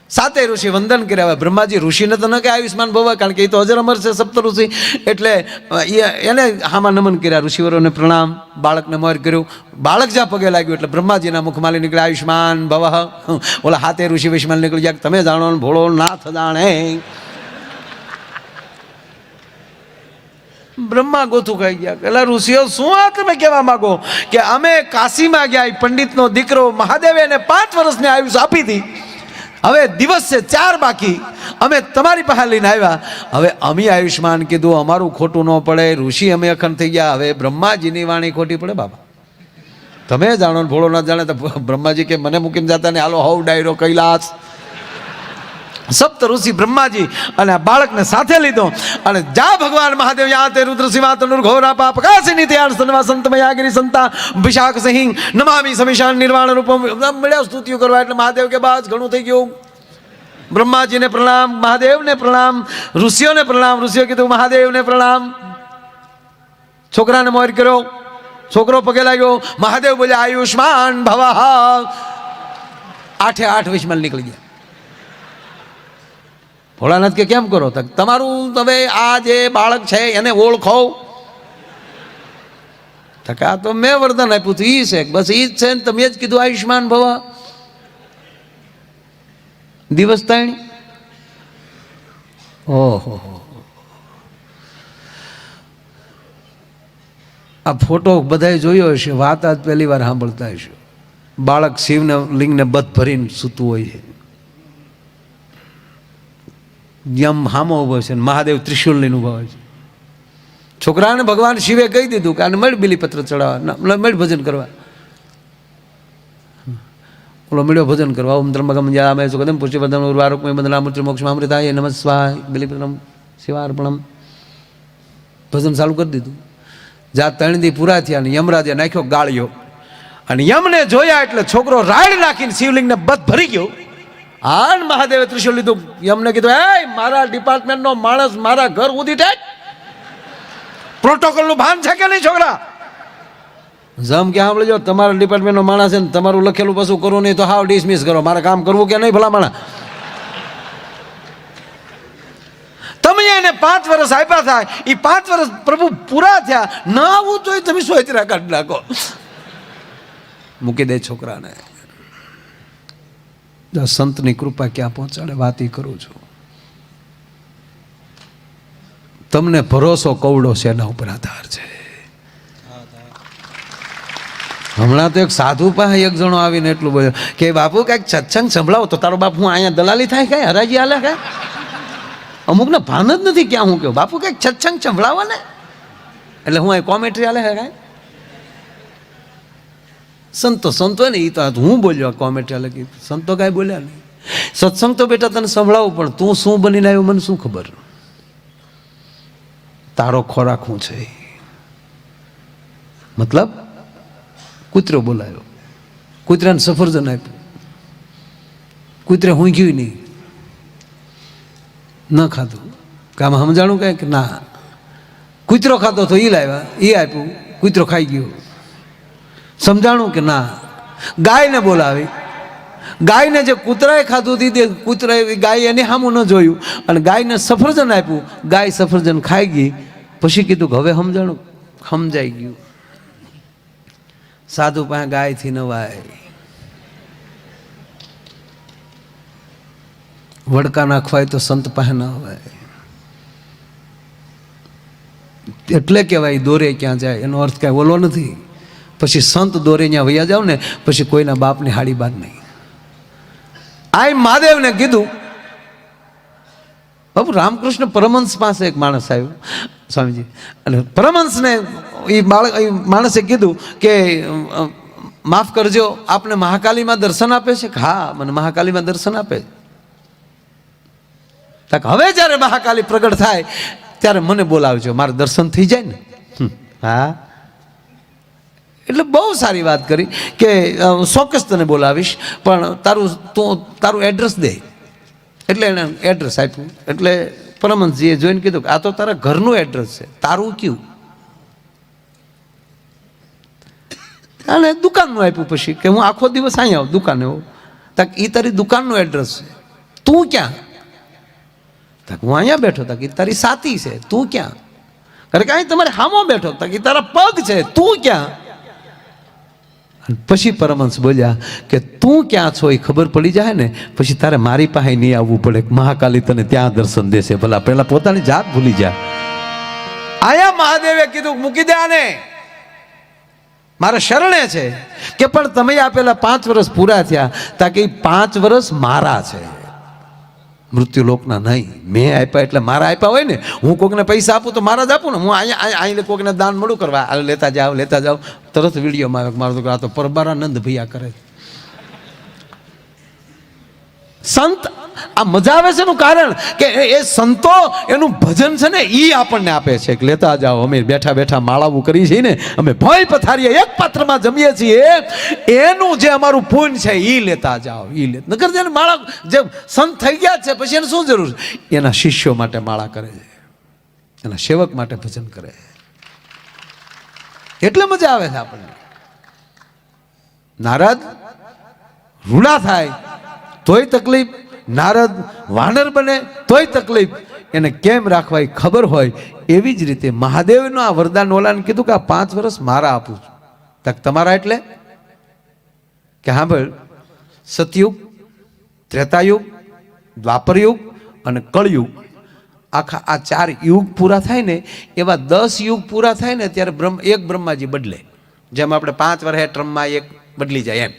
7 ઋષિ વંદન કર્યા. હવે બ્રહ્માજી ઋષિને તો ન કે આયુષ્માન ભવ, કારણ કે એ તો અજર અમર છે સપ્ત ઋષિ. એટલે એને હામાં નમન કર્યા. ઋષિવરોને પ્રણામ. બાળકને મોર કર્યું. બાળક જ્યાં પગે લાગ્યું એટલે બ્રહ્માજીના મુખમાંથી નીકળ્યા આયુષ્માન ભવ. ઓલા 7 ઋષિ વૈષ્માન નીકળી જાય, તમે જાણો ને ભોળો નાથ જાણે. બ્રહ્મા ગોથું ખાઈ ગયા. પેલા ઋષિઓ શું આ તમે કહેવા માંગો કે અમે કાશીમાં ગયા, પંડિતનો દીકરો મહાદેવે એને 5 વર્ષની આયુષ આપી હતી. હવે દિવસ છે 4 બાકી. અમે તમારી પાસે લઈને આવ્યા. હવે અમે આયુષ્માન કીધું, અમારું ખોટું ન પડે. ઋષિ અમે અખંડ થઈ ગયા. હવે બ્રહ્માજીની વાણી ખોટી પડે બાબા. તમે જાણો ને ભોળો ના જાણે. તો બ્રહ્માજી કે મને મૂકીને જતા ને હાલો હવ ડાયરો કૈલાસ. સપ્ત ઋષિ બ્રહ્માજી અને આ બાળકને સાથે લીધો અને જા ભગવાન મહાદેવ યા તે રુદ્ર શિવા તનુર ઘોરા પાપ કાશિની ત્યાર સનવા સંત મયાગિરી સંતા વિશાખ સિંહ નમામી સમિશાન નિર્વાણ રૂપમ. મળ્યા સ્તુતિઓ કરવા એટલે મહાદેવ કે બસ ઘણું થઈ ગયું. બ્રહ્માજીને પ્રણામ, મહાદેવને પ્રણામ, ઋષિઓને પ્રણામ. ઋષિઓ કીધું મહાદેવને પ્રણામ. છોકરાને મોર કર્યો. છોકરો પગે લાગ્યો. મહાદેવ બોલ્યા આયુષ્માન ભવઃ. 8 વિસ્મલ નીકળી ગયા. ભોળાનાથ કે કેમ કરો? તમારું હવે આ જે બાળક છે એને ઓળખો. આ તો મેં વરદાન આપ્યું હતું, ઈ છે બસ, ઈ જ છે ને તમે જ કીધું આયુષ્માન ભવ. દિવસ 3. ઓહો, આ ફોટો બધાએ જોયો હશે. વાત આજ પહેલી વાર સાંભળતા હશે. બાળક શિવને લિંગને બધ ભરીને સૂતું હોય છે. યમ હામો ઉભો છે, મહાદેવ ત્રિશુલ લઈને ઉભા હોય છે. છોકરાને ભગવાન શિવે કહી દીધું કે આને મળ બિલીપત્ર ચડાવવા, મળ ભજન કરવા. ઓલો મળ્યો ભજન કરવા. ઓમ ત્રંબકમ યજામહે સુગંધિમ પુષ્ટિવર્ધનમ ઉર્વારુકમિવ બંધનામૃત્યુ મોક્ષમામૃતાય નમઃ સ્વાહાય બિલીપત્રમ શિવાર્પણમ. ભજન ચાલુ કરી દીધું. જા 3 દી પૂરા થયા અને યમરાજે નાખ્યો ગાળ્યો. અને યમને જોયા એટલે છોકરો રાડ નાખીને શિવલિંગને બધ ભરી ગયો. આન મહાદેવે ત્રિશુલ લીધું. યમને કીધું, એ મારા ડિપાર્ટમેન્ટનો માણસ મારા ઘર ઉધી ટેક. પ્રોટોકોલનું ભાન છે કે નહીં છોકરા? જમ કે સાંભળજો, તમારા ડિપાર્ટમેન્ટનો માણસ છે ને તમારું લખેલું પાછું કરો નહીં તો હાવ ડિસમિસ કરો. મારે કામ કરવું કે નહીં ભલા માણા? તમે એને 5 વર્ષ આપ્યા થાય, એ 5 વર્ષ પ્રભુ પૂરા થયા. ના આવું તો તમે સોયતરા કાઢી નાખો. મૂકી દે છોકરાને. સંતની કૃપા ક્યાં પહોંચાડે વાત ઈ કરું છું. તમને ભરોસો કવડો છે એના ઉપર આધાર છે. હમણાં તો એક સાધુ પાસે એક જણો આવીને એટલું બોલ્યો કે બાપુ કંઈક સત્સંગ સંભળાવો. તો તારો બાપ હું અહીંયા દલાલી થાય કાંઈ હરાજી હાલે કાંઈ? અમુકને ભાન જ નથી ક્યાં હું કહ્યું બાપુ કંઈક સત્સંગ સંભળાવો ને. એટલે હું અહીં કોમેન્ટ્રી હાલે હે કાંઈ? સંતો ને એ તો હું બોલ્યો કોમેન્ટ્રી હાલે કે સંતો કાંઈ બોલ્યા નહીં. સત્સંગ તો બેટા તને સંભળાવું, પણ તું શું બનીને આવ્યો મને શું ખબર? તારો ખોરાક શું છે? મતલબ કૂતરો બોલાયો, કૂતરાને સફરજન આપ્યું, કૂતરે ઊંઘ્યું નહીં, ન ખાધું. કામ સમજાણું કાંઈ કે ના? કૂતરો ખાતો તો એ લાવ્યા, એ આપ્યું, કૂતરો ખાઈ ગયો. સમજાણું કે ના? ગાયને બોલાવી, ગાયને જે કૂતરાએ ખાધું હતી કૂતરાએ ગાય એને સામું ન જોયું અને ગાયને સફરજન આપ્યું. ગાય સફરજન ખાઈ ગઈ. પછી કીધું કે હવે સમજાણું? સમજાઈ ગયું. સાધુ પાસે ગાયથી નવાય, વડકા નાખવાય તો સંત પાસે ન હોય. એટલે કહેવાય દોરે ક્યાં જાય એનો અર્થ કાંઈ ઓલો નથી. પછી સંત દોરે ત્યાં વૈયા જાવ ને પછી કોઈના બાપની હાડી બાદ નહીં. આ મહાદેવને કીધું. બાપુ રામકૃષ્ણ પરમહંસ પાસે એક માણસ આવ્યો સ્વામીજી. અને પરમહંસને એ માણસે કીધું કે માફ કરજો, આપને મહાકાલીમાં દર્શન આપે છે? હા, મને મહાકાલીમાં દર્શન આપે. હવે જ્યારે મહાકાલી પ્રગટ થાય ત્યારે મને બોલાવજો, મારે દર્શન થઈ જાય ને. હા, એટલે બહુ સારી વાત કરી કે ચોક્કસ તને બોલાવીશ, પણ તારું એડ્રેસ દે. એટલે એને એડ્રેસ આપ્યું. એટલે પરમહંસજીએ જોઈને કીધું કે આ તો તારા ઘરનું એડ્રેસ છે, તારું કયું? અને દુકાનનું આપ્યું. પછી કે હું આખો દિવસ અહીં આવું દુકાને હોઉં. તક એ તારી દુકાનનું એડ્રેસ છે, તું ક્યાં? તક હું અહીંયા બેઠો. તક એ તારી સાથી છે, તું ક્યાં? કારણ કે અહીં તમારે હામો બેઠો. તક એ તારા પગ છે, તું ક્યાં? પછી પરમહંસ બોલ્યા કે તું ક્યાં છો એ ખબર પડી જાય ને પછી તારે મારી પાસે નહીં આવવું પડે. મહાકાલી તને ત્યાં દર્શન દેશે. ભલા પેલા પોતાની જાત ભૂલી જા. આયા મહાદેવે કીધું મૂકી દે આને, મારા શરણે છે. કે પણ તમે આપેલા 5 વર્ષ પૂરા થયા. તાકે 5 વર્ષ મારા છે, મૃત્યુલોકના નહીં. મેં આપ્યા એટલે મારા આપ્યા હોય ને. હું કોઈકને પૈસા આપું તો મારા જ આપું ને. હું અહીંયા કોઈકને દાન મળું કરવા, લેતા જાઓ. તરત વિડીયોમાં આવે મારો આ તો પરબારાનંદ ભૈયા કરે. સંત આ મજા આવે છે એનું કારણ કે એ સંતો એનું ભજન છે ને એ આપણને આપે છે કે લેતા જાઓ. અમે બેઠા બેઠા માળાવું કરી છીએ ને, અમે ભોય પથારીએ એક પાત્રમાં જમીએ છીએ, એનું જે અમારું પુણ્ય છે એ લેતા જાઓ. નકર જેને માળા જે સંત થઈ ગયા છે પછી એને શું જરૂર છે? એના શિષ્યો માટે માળા કરે છે, એના સેવક માટે ભજન કરે છે. એટલે મજા આવે છે આપણને. નારદ રૂડા થાય તોય તકલીફ, નારદ વાનર બને તોય તકલીફ. એને કેમ રાખવા એ ખબર હોય. એવી જ રીતે મહાદેવનું આ વરદાન ઓલાને કીધું કે આ 5 વર્ષ મારા આપું છું. તક તમારા એટલે કે હા ભાઈ, સતયુગ, ત્રેતાયુગ, દ્વાપરયુગ અને કળયુગ, આખા આ 4 યુગ પૂરા થાય ને એવા 10 યુગ પૂરા થાય ને ત્યારે એક બ્રહ્માજી બદલે. જેમ આપણે 5 વર્ષે ટ્રમમાં એક બદલી જાય એમ.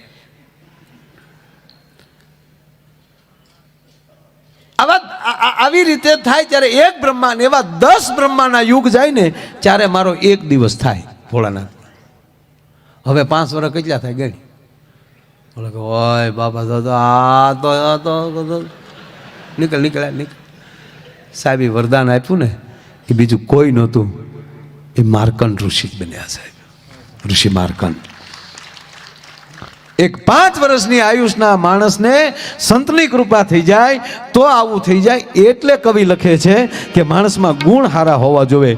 આવી રીતે થાય ત્યારે એક બ્રહ્મા ને એવા 10 બ્રહ્માના યુગ જાય ને ત્યારે મારો એક દિવસ થાય ભોળાનાથ. હવે 5 વર્ષ કેટલા થાય ગઈ? બોલે કે ઓય બાબા તો નીકળ. સાહેબ વરદાન આપ્યું ને એ બીજું કોઈ નહોતું, એ માર્કંડ ઋષિ બન્યા સાહેબ. ઋષિ માર્કંડ. એક 5 વર્ષની આયુષના માણસને સંતની કૃપા થઈ જાય તો આવું થઈ જાય. એટલે કવિ લખે છે કે માણસમાં ગુણ હારા હોવા જોવે